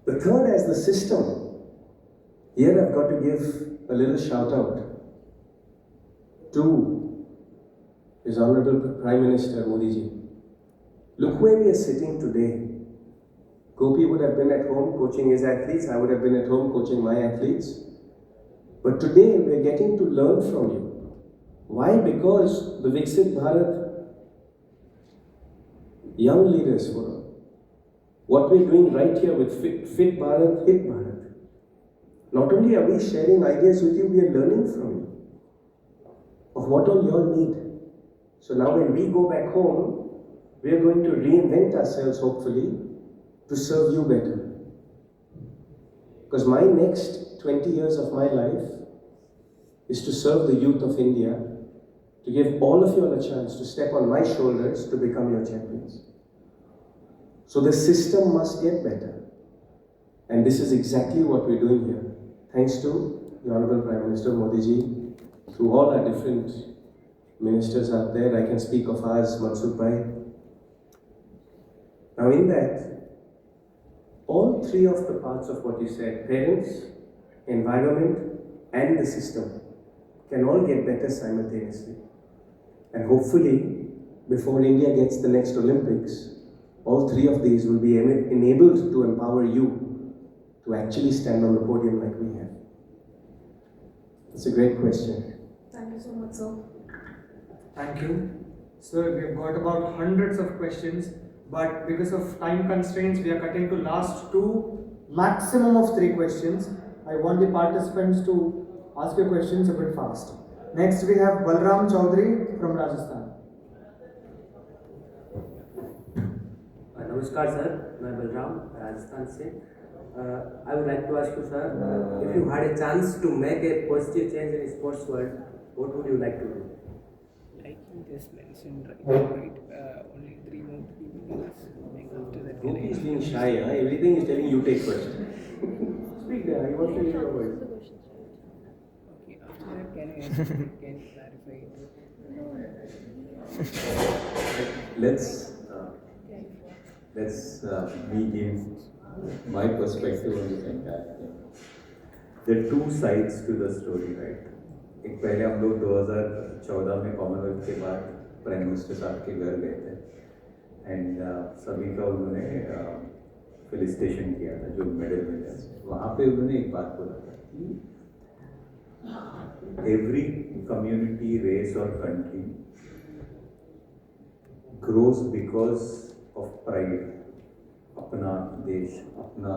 The third is the system. Here I've got to give a little shout out to His Honorable Prime Minister Modi ji. Look where we are sitting today. Gopi would have been at home coaching his athletes, I would have been at home coaching my athletes. But today we are getting to learn from you. Why? Because the VIKSHIT Bharat Young Leaders Forum, what we're doing right here with Fit Bharat, Hit Bharat, not only are we sharing ideas with you, we are learning from you of what all you all need. So now when we go back home, we are going to reinvent ourselves, hopefully, to serve you better. Because my next 20 years of my life is to serve the youth of India, to give all of you all a chance to step on my shoulders to become your champions. So the system must get better. And this is exactly what we're doing here. Thanks to the Honorable Prime Minister Modi ji, through all our different ministers out there. I can speak of ours, Mansukh Bhai. Now in that, all 3 of the parts of what you said, parents, environment, and the system, can all get better simultaneously. And hopefully, before India gets the next Olympics, all 3 of these will be enabled to empower you to actually stand on the podium like we have. It's a great question. Thank you so much, sir. Thank you. Sir, we have got about hundreds of questions, but because of time constraints, we are cutting to last 2, maximum of 3 questions. I want the participants to ask your questions a bit fast. Next, we have Balram Chaudhary from Rajasthan. नमस्कार sir, मैं बलराम राजस्थान से I would like to ask you sir, if you had a chance to make a positive change in sports world, what would you like to do? just mentioned right, only 3 more people can after that. Gopi is being shy, huh? Everything is telling you take first. Speak there, I want to hear your voice. Okay, after that, can you clarify? Let's me give my perspective on this entire thing. There are two sides to the story, right? एक पहले हम लोग 2014 में Commonwealth के बाद prime minister साहब के घर गए थे एंड सभी का उन्होंने फेलिसिटेशन किया था जो मेडल मिला। वहाँ पे उन्होंने एक बात बोला था कि एवरी कम्युनिटी, रेस और country grows because of pride, अपना देश, अपना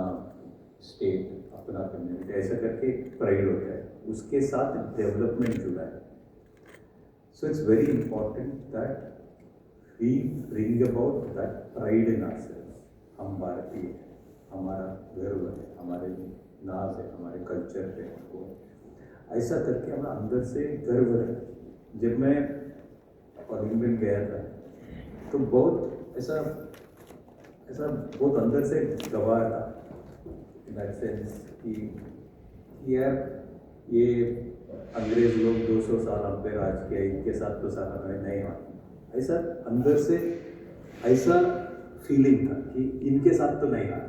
स्टेट, अपना कम्युनिटी, ऐसा करके प्राइड होता है, उसके साथ डेवलपमेंट जुड़ा है। So it's very important that we bring about that pride in ourselves. हम भारतीय हैं, हमारा गर्व है, हमारे नाज है, हमारे कल्चर पे हमको ऐसा करके हमारा अंदर से गर्व है। जब मैं ओलंपिक गया था तो बहुत ऐसा बहुत अंदर से गवाह था इन दैट सेंस कि यार ये अंग्रेज लोग 200 साल हम पे राज किया, इनके साथ तो साथ हमें नहीं हार। ऐसा अंदर से ऐसा फीलिंग था कि इनके साथ तो नहीं हार,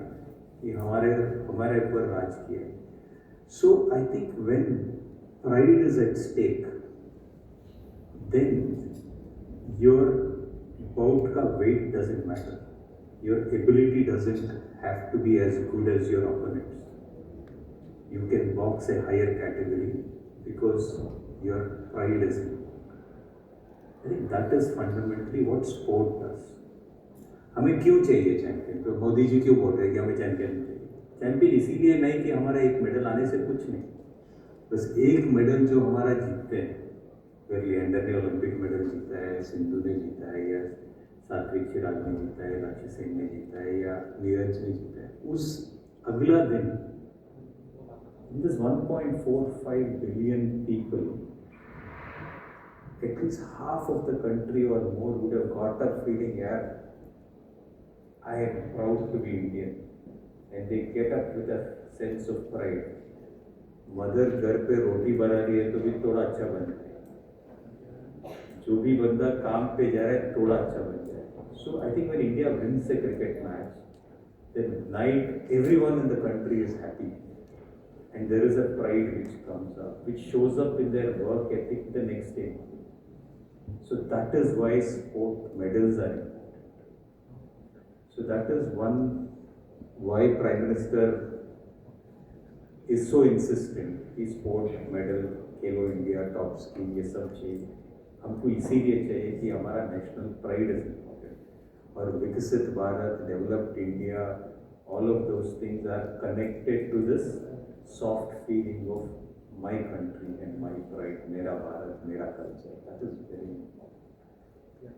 कि हमारे ऊपर राज किया। So I think when pride is at stake then your bout का weight doesn't matter. Your ability doesn't have to be as good as your opponents. You can box a higher category because your pride is in. I think that is fundamentally what sport does. हमें क्यों चाहिए champion? तो मोदी जी क्यों बोल रहे हैं कि हमें चैंपियन चाहिए? चैंपियन इसीलिए नहीं कि हमारा एक मेडल आने से कुछ नहीं, बस एक मेडल जो हमारा जीतते हैं, फिर लिएंडर ने ओलंपिक मेडल जीता है, सिंधु ने जीता है, या सात्विक चिराग ने जीता है, लक्ष्य सेन ने जीता है, या नीरज ने जीता है, उस अगला दिन this 1.45 billion people, at least half of the country or more would have got up feeling, yeah, I am proud to be Indian, and they get up with a sense of pride. Mother घर पे रोटी बना रही है तो भी थोड़ा अच्छा बन जाए, जो भी बंदा काम पे जा रहा है थोड़ा अच्छा बन जाए। So I think when India wins a cricket match, then night everyone in the country is happy and there is a pride which comes up, which shows up in their work ethic the next day. So that is why sport medals are important. So that is one why prime minister is so insistent कि sport medal, Khelo India, top scheme, ये सब चाहिए। हमको इसीलिए चाहिए कि हमारा national pride is important. और विकसित Bharat, developed India, all of those things are connected to this soft feeling of my country and my pride, मेरा भारत, मेरा culture. That is very important.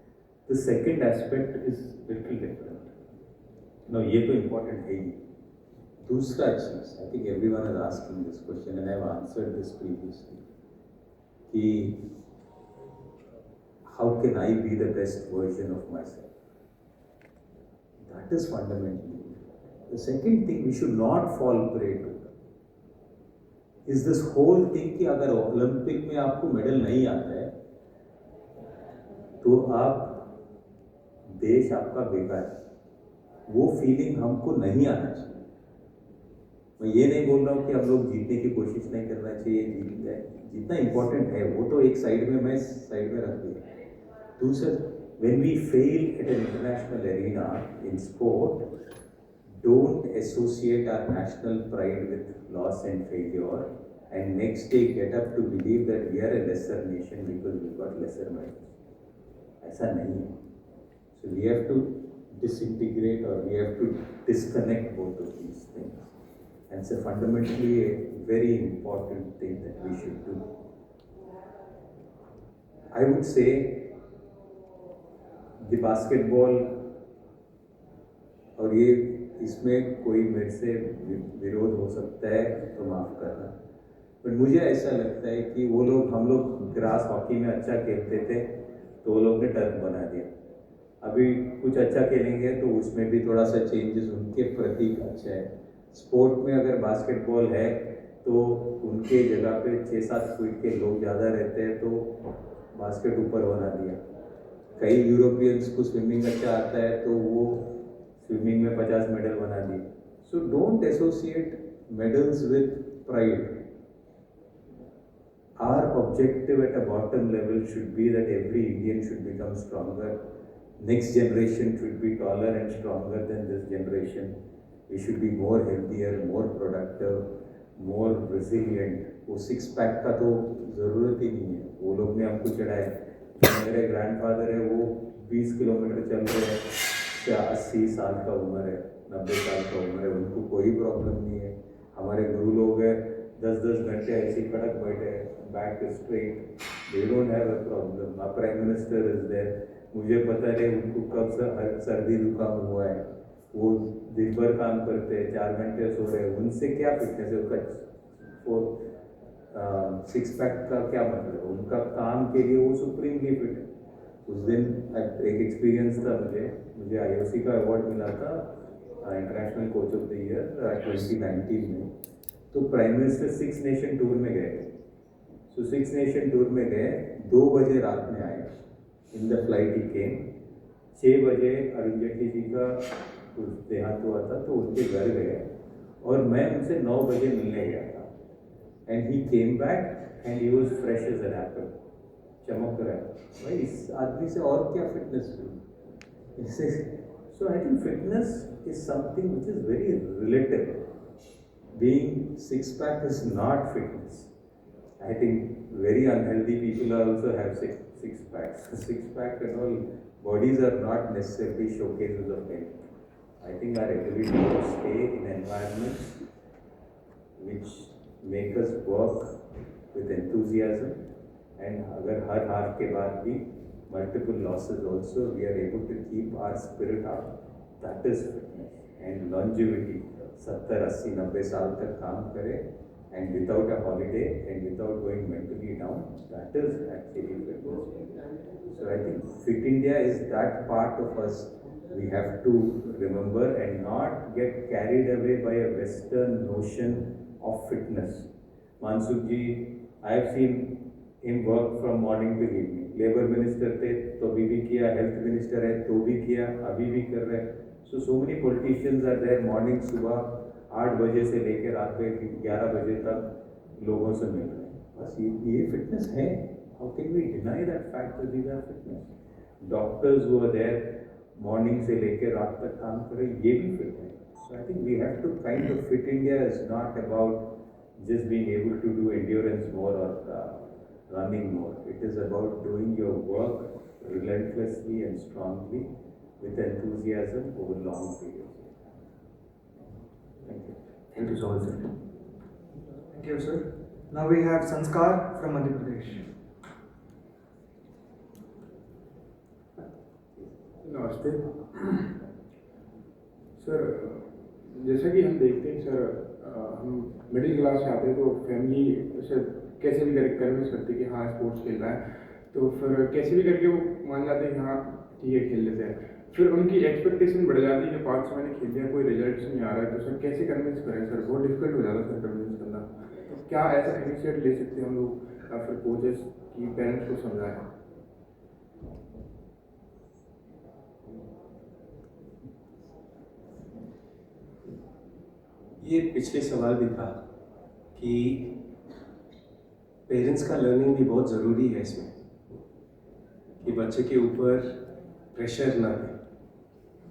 The second aspect is little different. No, ये तो important है ही। दूसरा चीज, I think everyone is asking this question and I have answered this previously, कि how can I be the best version of myself? That is fundamentally the second thing we should not fall prey to is this whole thing कि अगर Olympic में आपको medal नहीं आता है तो आप देश आपका बेकार है। वो फीलिंग हमको नहीं आना चाहिए। मैं ये नहीं बोल रहा हूँ कि हम लोग जीतने की कोशिश नहीं करना चाहिए, जितना इम्पोर्टेंट है वो तो एक साइड में, मैं साइड में रख दिया। दूसरा, when we fail at an international arena in sport, don't associate our national pride with loss and failure and next day get up to believe that we are a lesser nation because we got lesser medals. ऐसा नहीं है। So we have to disintegrate, or we have to disconnect both of these things. And it's fundamentally a very important thing that we should do. I would say the basketball, और ये इसमें कोई मेरे से विरोध हो सकता है तो माफ़ करना, बट मुझे ऐसा लगता है कि वो लोग, हम लोग ग्रास हॉकी में अच्छा खेलते थे तो वो लोग ने टर्फ बना दिया। अभी कुछ अच्छा खेलेंगे तो उसमें भी थोड़ा सा चेंजेस उनके प्रति अच्छा है। स्पोर्ट में अगर बास्केटबॉल है तो उनके जगह पे 6-7 फीट के लोग ज़्यादा रहते हैं तो बास्केट ऊपर बना दिया। कई यूरोपियंस को स्विमिंग अच्छा आता है तो वो स्विमिंग में 50 मेडल बना दिए। So don't associate medals with pride. Our objective at a bottom level should be that every Indian should become stronger. Next generation should be taller and stronger than this generation. We should be more healthier, more productive, more resilient. वो six pack का तो ज़रूरत ही नहीं है। वो लोग ने हमको चढ़ाया। मेरे ग्रैंडफादर है वो 20 किलोमीटर चल रहे हैं, 80 साल का उम्र है, 90 साल का उम्र है, उनको कोई प्रॉब्लम नहीं है। हमारे गुरु लोग हैं 10-10 घंटे ऐसे कड़क बैठे हैं, back straight, they don't have a problem. A prime minister is there, मुझे पता नहीं उनको कब सर्दी जुकाम हुआ है, वो दिन भर काम करते हैं, 4 घंटे सो रहे हैं, उनसे क्या फिटनेस है? उनका सिक्स पैक का क्या मतलब है? उनका काम के लिए वो सुप्रीमली फिट है। उस दिन एक एक्सपीरियंस था मुझे IOC का अवार्ड मिला था international coach of the year 2019 में। तो प्राइम मिनिस्टर 6 नेशन टूर में गए। सो 6 नेशन टूर में गए, 2 बजे रात में आए, इन द फ्लाइट ही केम। 6 बजे अरुण जेटली जी का देहांत हुआ था तो उनके घर गए और मैं उनसे 9 बजे मिलने गया था। And he came back and he was fresh as an apple, चमक रहा है। भाई इस आदमी से और क्या फिटनेस हुई? So I think fitness is something which is very relative. Being six-pack is not fitness. I think very unhealthy people also have six packs. Six-pack and all bodies are not necessarily showcases of health. I think our ability to stay in environments which make us work with enthusiasm, and अगर हर हार के बाद भी multiple losses also we are able to keep our spirit up, that is fitness. And longevity, 70, 80, 90 साल तक काम करे and without a holiday and without going mentally down, that is actually fitness. So I think Fit India is that part of us we have to remember and not get carried away by a Western notion of fitness. Mansukh ji, I have seen him work from morning to evening. Labour minister थे तो अभी भी किया, health minister है तो भी किया, अभी भी कर रहे हैं. So many politicians are there morning, सुबह 8 बजे से लेकर रात में 11 बजे तक लोगों से मिल रहे हैं. बस ये फिटनेस है. How can we deny that fact that these are fitness? Doctors who are there morning से लेकर रात तक काम कर रहे हैं, ये भी फिट है. So I think we have to kind of Fit India is not about just being able to do endurance more or running more. It is about doing your work relentlessly and strongly with enthusiasm over long periods. Thank you. Thank you so much, sir. Thank you, sir. Now we have Sanskar from Madhya Pradesh. नमस्ते sir. जैसा कि हम देखते हैं sir, हम middle class से आते हैं तो फैमिली सर कैसे भी करके कन्विंस करती है कि हाँ स्पोर्ट्स खेल रहा है, तो फिर कैसे भी करके वो मान जाते हैं कि हाँ ठीक है खेल लेते हैं. फिर उनकी एक्सपेक्टेशन बढ़ जाती है कि 5 महीने खेल लिया, कोई रिजल्ट नहीं आ रहा है, तो सर कैसे कन्विंस करें सर? बहुत डिफिकल्ट हो जाता है सर कन्विंस करना. तो क्या ऐसा इनिशिएट ले सकते हैं हम लोग या फिर कोचेस की पेरेंट्स को समझाएं? ये पिछले सवाल भी था कि पेरेंट्स का लर्निंग भी बहुत ज़रूरी है इसमें, कि बच्चे के ऊपर प्रेशर ना दे.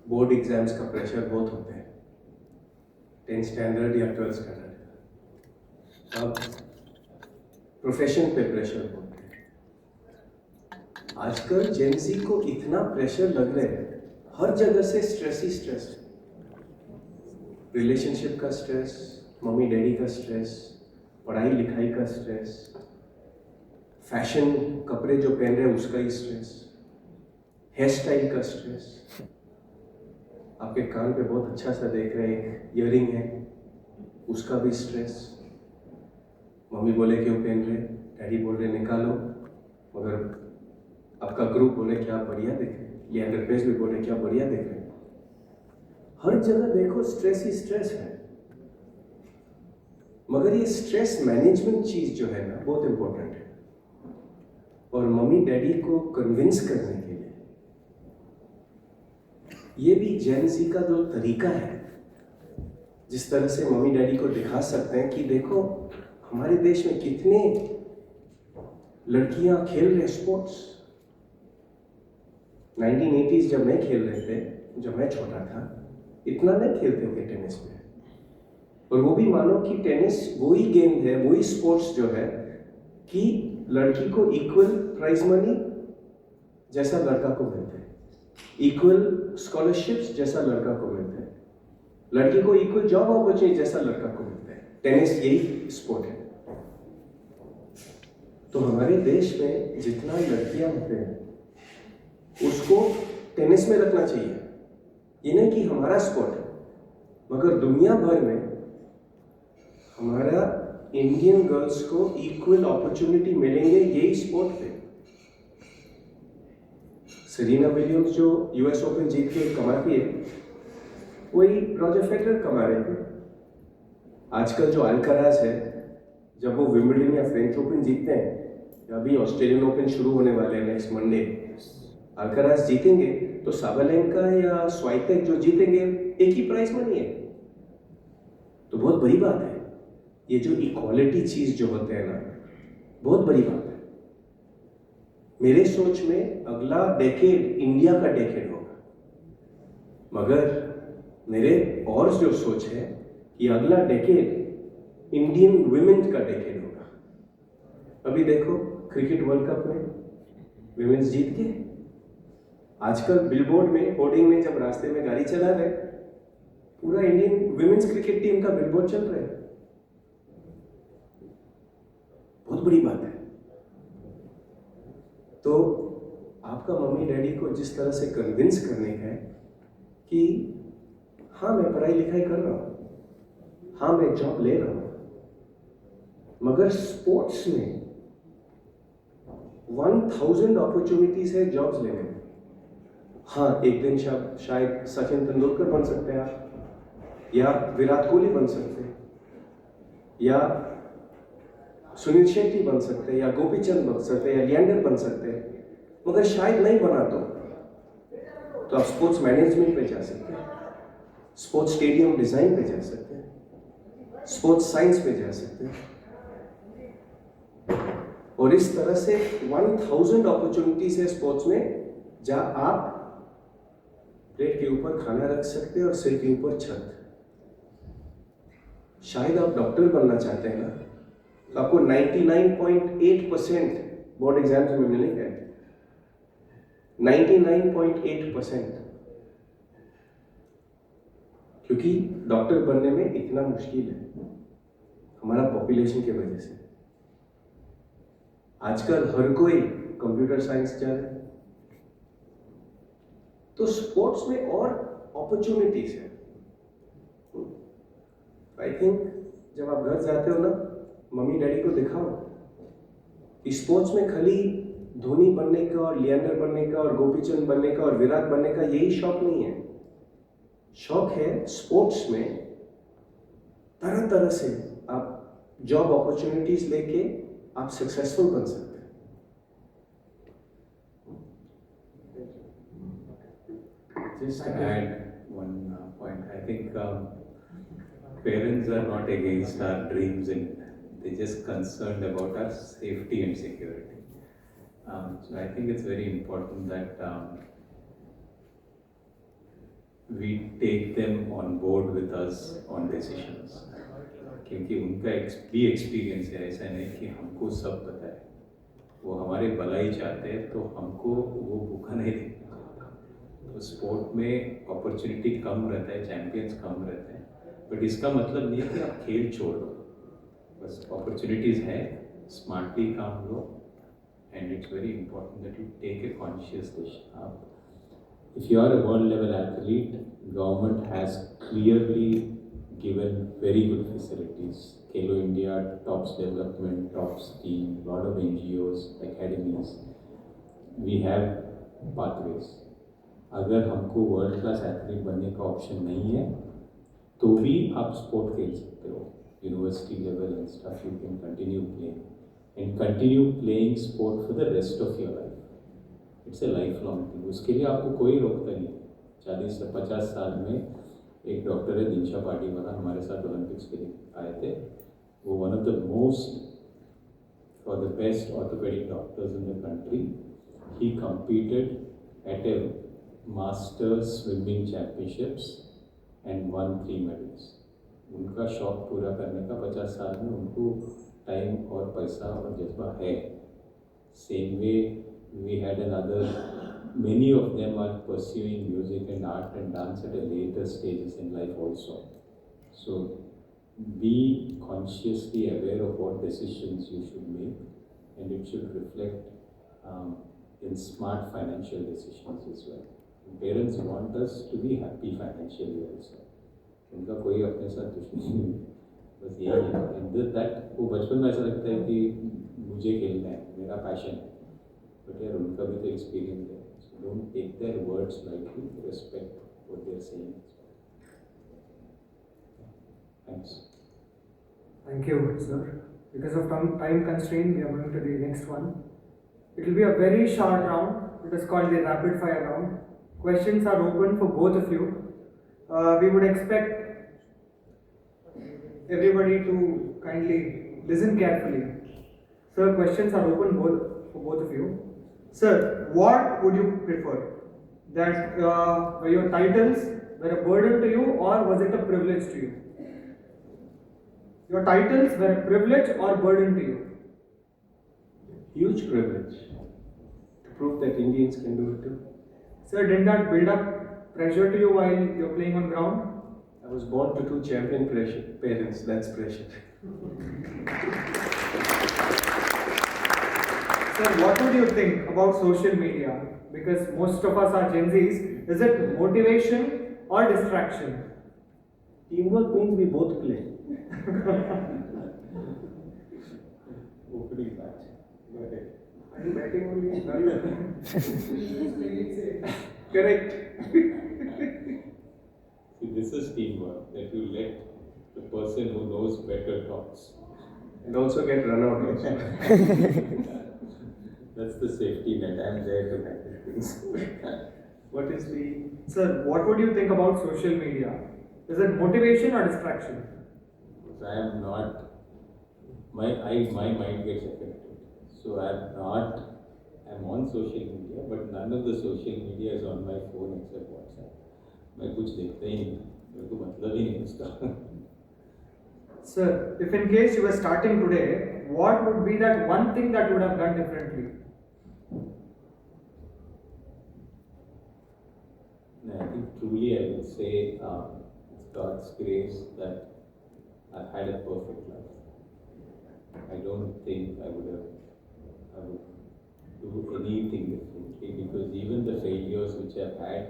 बोर्ड एग्जाम्स का प्रेशर बहुत होता है, 10th स्टैंडर्ड या 12th स्टैंडर्ड. अब प्रोफेशन पे प्रेशर होता है. आजकल जेनजी को इतना प्रेशर लग रहा है, हर जगह से स्ट्रेस ही स्ट्रेस. रिलेशनशिप का स्ट्रेस, मम्मी डैडी का स्ट्रेस, पढ़ाई लिखाई का स्ट्रेस, फैशन कपड़े जो पहन रहे हैं उसका ही स्ट्रेस, हेयर स्टाइल का स्ट्रेस. आपके कान पे बहुत अच्छा सा देख रहे हैं, इयरिंग है, उसका भी स्ट्रेस. मम्मी बोले क्यों पहन रहे, डैडी बोल रहे निकालो, मगर आपका ग्रुप बोले क्या बढ़िया देख रहे हैं, लिएंडर पेस भी बोले क्या बढ़िया देख रहे हैं। हर जगह देखो स्ट्रेस ही स्ट्रेस है, मगर ये स्ट्रेस मैनेजमेंट चीज जो है ना बहुत इंपॉर्टेंट है। और मम्मी डैडी को कन्विंस करने के लिए ये भी जेन ज़ी का जो तरीका है, जिस तरह से मम्मी डैडी को दिखा सकते हैं कि देखो हमारे देश में कितने लड़कियां खेल रहे स्पोर्ट्स। 1980s जब मैं खेल रहे थे, जब मैं छोटा था, इतना नहीं खेलते थे टेनिस में। और वो भी मानो कि टेनिस वही गेम है, वही स्पोर्ट्स जो है कि लड़की को इक्वल प्राइज मनी जैसा लड़का को मिलते हैं, इक्वल स्कॉलरशिप्स जैसा लड़का को मिलते हैं, लड़की को इक्वल जॉब अपॉर्चुनिटी जैसा लड़का को मिलता है। टेनिस यही स्पोर्ट है। तो हमारे देश में जितना लड़कियां होते हैं उसको टेनिस में रखना चाहिए। ये नहीं कि हमारा स्पोर्ट है, मगर दुनिया भर में हमारा इंडियन गर्ल्स को इक्वल अपॉर्चुनिटी मिलेंगे यही स्पोर्ट पे। सेरेना विलियम्स जो यूएस ओपन जीत के कमाती है, वही रॉजर फेडरर कमा रहे थे। आजकल जो अल्कराज है, जब वो विंबलडन या फ्रेंच ओपन जीतते हैं, अभी ऑस्ट्रेलियन ओपन शुरू होने वाले हैं नेक्स्ट मंडे, अल्कराज जीतेंगे तो साबालेंका या स्वाइटेक जो जीतेंगे एक ही प्राइज मनी है। तो बहुत बड़ी बात है। ये जो इक्वालिटी चीज जो होते हैं ना, बहुत बड़ी बात है। मेरे सोच में अगला डेकेड इंडिया का डेकेड होगा, मगर मेरे और जो सोच है कि अगला डेकेड इंडियन वुमेन का डेकेड होगा। अभी देखो क्रिकेट वर्ल्ड कप में विमेन्स जीत गए। आजकल बिलबोर्ड में, होर्डिंग में जब रास्ते में गाड़ी चला रहे, पूरा इंडियन वुमेन्स क्रिकेट टीम का बिलबोर्ड चल रहा है। बहुत बड़ी बात है। तो आपका मम्मी डैडी को जिस तरह से कन्विंस करने का है कि हाँ मैं पढ़ाई लिखाई कर रहा हूं, हाँ मैं जॉब ले रहा हूं, मगर स्पोर्ट्स में 1000 अपॉर्चुनिटीज है जॉब्स लेने में। हाँ, एक दिन शायद सचिन तेंदुलकर बन सकते हैं आप, या विराट कोहली बन सकते हैं, या सुनील शेट्टी बन सकते हैं, या गोपीचंद बन सकते हैं, या लिएंडर बन सकते हैं, मगर शायद नहीं बना तो आप स्पोर्ट्स मैनेजमेंट पे जा सकते हैं, स्पोर्ट्स स्टेडियम डिजाइन पे जा सकते हैं, स्पोर्ट्स साइंस पे जा सकते हैं। और इस तरह से 1000 अपॉर्चुनिटीज है स्पोर्ट्स में, जहां आप प्लेट के ऊपर खाना रख सकते हैं और सिर के ऊपर छत। शायद आप डॉक्टर बनना चाहते हैं ना, तो आपको 99.8% बोर्ड एग्जाम्स में मिलेंगे। 99.8%, क्योंकि डॉक्टर बनने में इतना मुश्किल है हमारा पॉपुलेशन की वजह से। आजकल हर कोई कंप्यूटर साइंस जा रहा है, तो स्पोर्ट्स में और अपॉर्चुनिटीज है। आई थिंक जब आप घर जाते हो ना, मम्मी डैडी को दिखाओ कि स्पोर्ट्स में खाली धोनी बनने का और लिएंडर बनने का और गोपीचंद बनने का और विराट बनने का यही शौक नहीं है। शौक है स्पोर्ट्स में तरह तरह से आप जॉब अपॉर्चुनिटीज लेके आप सक्सेसफुल बन सकते हैं। Just to add one point, I think parents are not against our dreams and they're just concerned about our safety and security. So I think it's very important that we take them on board with us on decisions. क्योंकि उनका भी experience है, ऐसा नहीं कि हमको सब पता है। वो हमारे भलाई चाहते हैं, तो हमको वो भूखा नहीं देना। तो स्पोर्ट में अपॉर्चुनिटी कम रहता है, चैंपियंस कम रहते हैं, बट इसका मतलब नहीं है कि आप खेल छोड़ दो। बस अपॉर्चुनिटीज़ है, स्मार्टली काम लो, and it's very important that you take a conscious decision. If you are a world level athlete, government has clearly given very good facilities. Khelo India, TOPS development, TOPS team, lot of NGOs, academies. we have pathways. अगर हमको world class athlete बनने का option नहीं है तो भी आप sport खेल सकते हो. University level and stuff you can continue playing and continue playing sport for the rest of your life. It's a life long thing. उसके लिए आपको कोई रोकता नहीं. 40 से 50 साल में एक डॉक्टर है दिनशा पाटी वाला, हमारे साथ ओलंपिक्स के लिए आए थे. वो one of the most for the best orthopedic doctors in the country. He competed at a Masters Swimming Championships and won 3 medals. उनका शौक पूरा करने का 50 साल में उनको टाइम और पैसा और जज्बा है. Same way we had another, many of them are pursuing music and art and dance at a later stages in life also. So be consciously aware of what decisions you should make, and it should reflect in smart financial decisions as well. Parents want us to be happy financially also. उनका कोई अपने साथ दुश्मनी नहीं, बस यही है. And that वो बचपन में ऐसा लगता है कि मुझे खेलना है, मेरा पैशन है, बट यार उनका भी तो एक्सपीरियंस है. So don't take their words lightly, respect what they're saying. Thanks. Thank you, sir. Because of time constraint, we are moving to the next one. It will be a very short round. It is called the rapid fire round. Questions are open for both of you. We would expect everybody to kindly listen carefully. Sir, questions are open for both of you. Sir, what would you prefer? That were your titles were a burden to you, or was it a privilege to you? Your titles were a privilege or burden to you? Huge privilege to prove that Indians can do it too. Sir, didn't that build up pressure to you while you're playing on ground? I was born to 2 champion parents, that's pressure. Sir, what would you think about social media? Because most of us are Gen Zs. Is it motivation or distraction? Teamwork means we both play. Opening match. Are you batting only? Correct. See, this is teamwork, that you let the person who knows better talks. And also get run out also. That's the safety net. I'm there to manage things. What is the... Sir, what would you think about social media? Is it motivation or distraction? I am not, my mind gets affected. So I'm on social media, but none of the social media is on my phone except WhatsApp. मैं कुछ देखता ही नहीं, मेरे को मतलब ही नहीं उसका. Sir, if in case you were starting today, what would be that one thing that you would have done differently? I think truly I would say it's God's grace that I've had a perfect life. I don't think I would do anything differently, because even the failures which I've had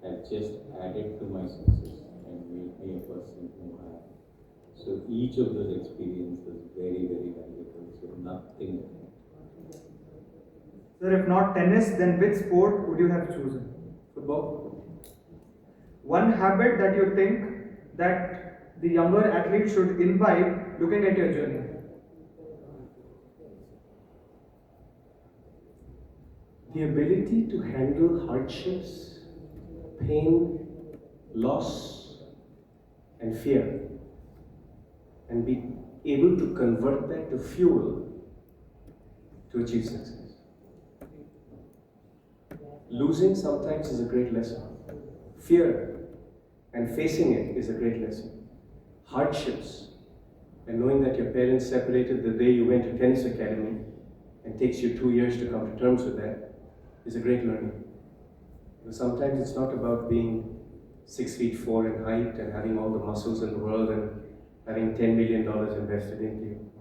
have just added to my success and made me a person who I am. So each of those experiences is very, very valuable. So nothing. Sir, if not tennis, then which sport would you have chosen? Football. One habit that you think that the younger athlete should imbibe looking at your journey? The ability to handle hardships, pain, loss, and fear, and be able to convert that to fuel to achieve success. Losing sometimes is a great lesson. Fear and facing it is a great lesson. Hardships and knowing that your parents separated the day you went to tennis academy and takes you 2 years to come to terms with that is a great learning. Because sometimes it's not about being 6'4" in height and having all the muscles in the world and having $10 million invested into you.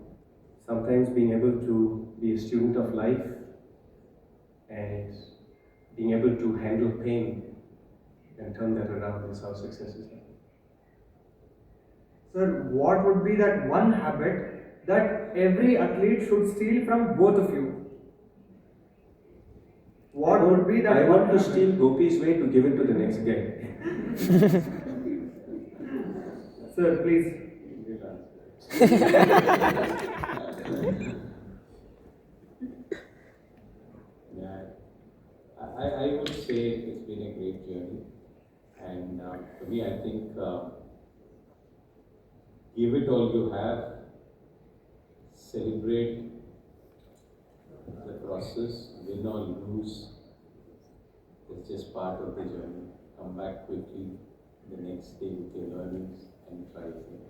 Sometimes being able to be a student of life and being able to handle pain and turn that around is how success is done. Sir, what would be that one habit that every athlete should steal from both of you? what would be that? I want to one steal Gopi's way to give it to the next guy. Sir, please. Yeah, I would say it's been a great journey, and for me, I think give it all you have, celebrate the process, win or lose, it's just part of the journey. Come back quickly the next day with your learnings and try again.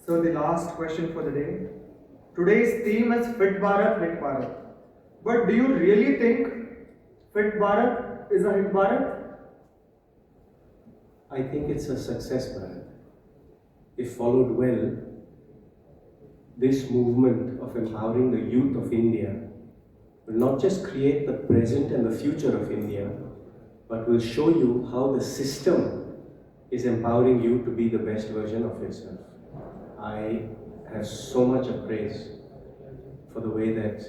So the last question for the day. Today's theme is Fit Bharat, Hit Bharat. But do you really think Fit Bharat is a Hit Bharat? I think it's a success, Bharat. If followed well, this movement of empowering the youth of India will not just create the present and the future of India, but will show you how the system is empowering you to be the best version of yourself. I have so much praise for the way that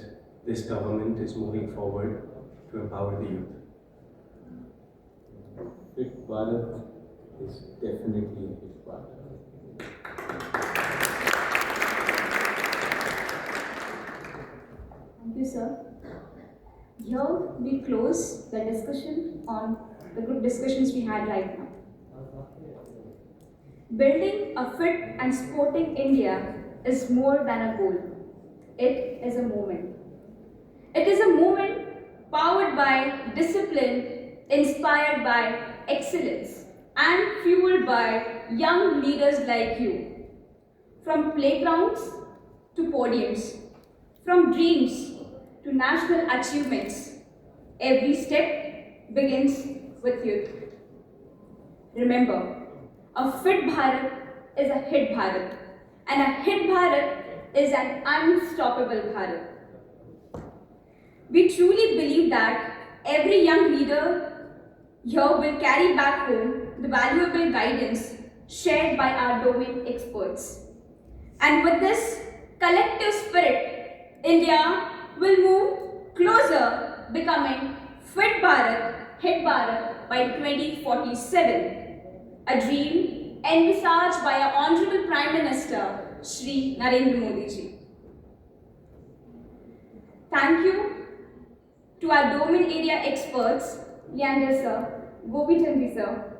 this government is moving forward to empower the youth. Fit Bharat is definitely a Hit Bharat. Thank you, sir. Here we close the discussion on the good discussions we had right now. Building a fit and sporting India is more than a goal. It is a movement. It is a movement powered by discipline, inspired by excellence, and fueled by young leaders like you. From playgrounds to podiums, from dreams to national achievements, every step begins with youth. Remember, a fit Bharat is a hit Bharat, and a hit Bharat is an unstoppable Bharat. We truly believe that every young leader here will carry back home the valuable guidance shared by our domain experts. And with this collective spirit, India will move closer, becoming Fit Bharat, Hit Bharat by 2047. A dream envisaged by our Honorable Prime Minister, Shri Narendra Modi ji. Thank you to our domain area experts, Leander sir, Gopichand sir,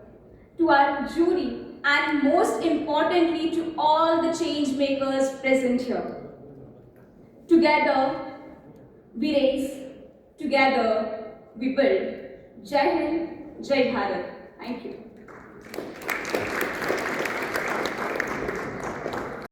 to our jury, and most importantly to all the change makers present here. Together we raise, together we build. Jai Hind, Jai Bharat. Thank you.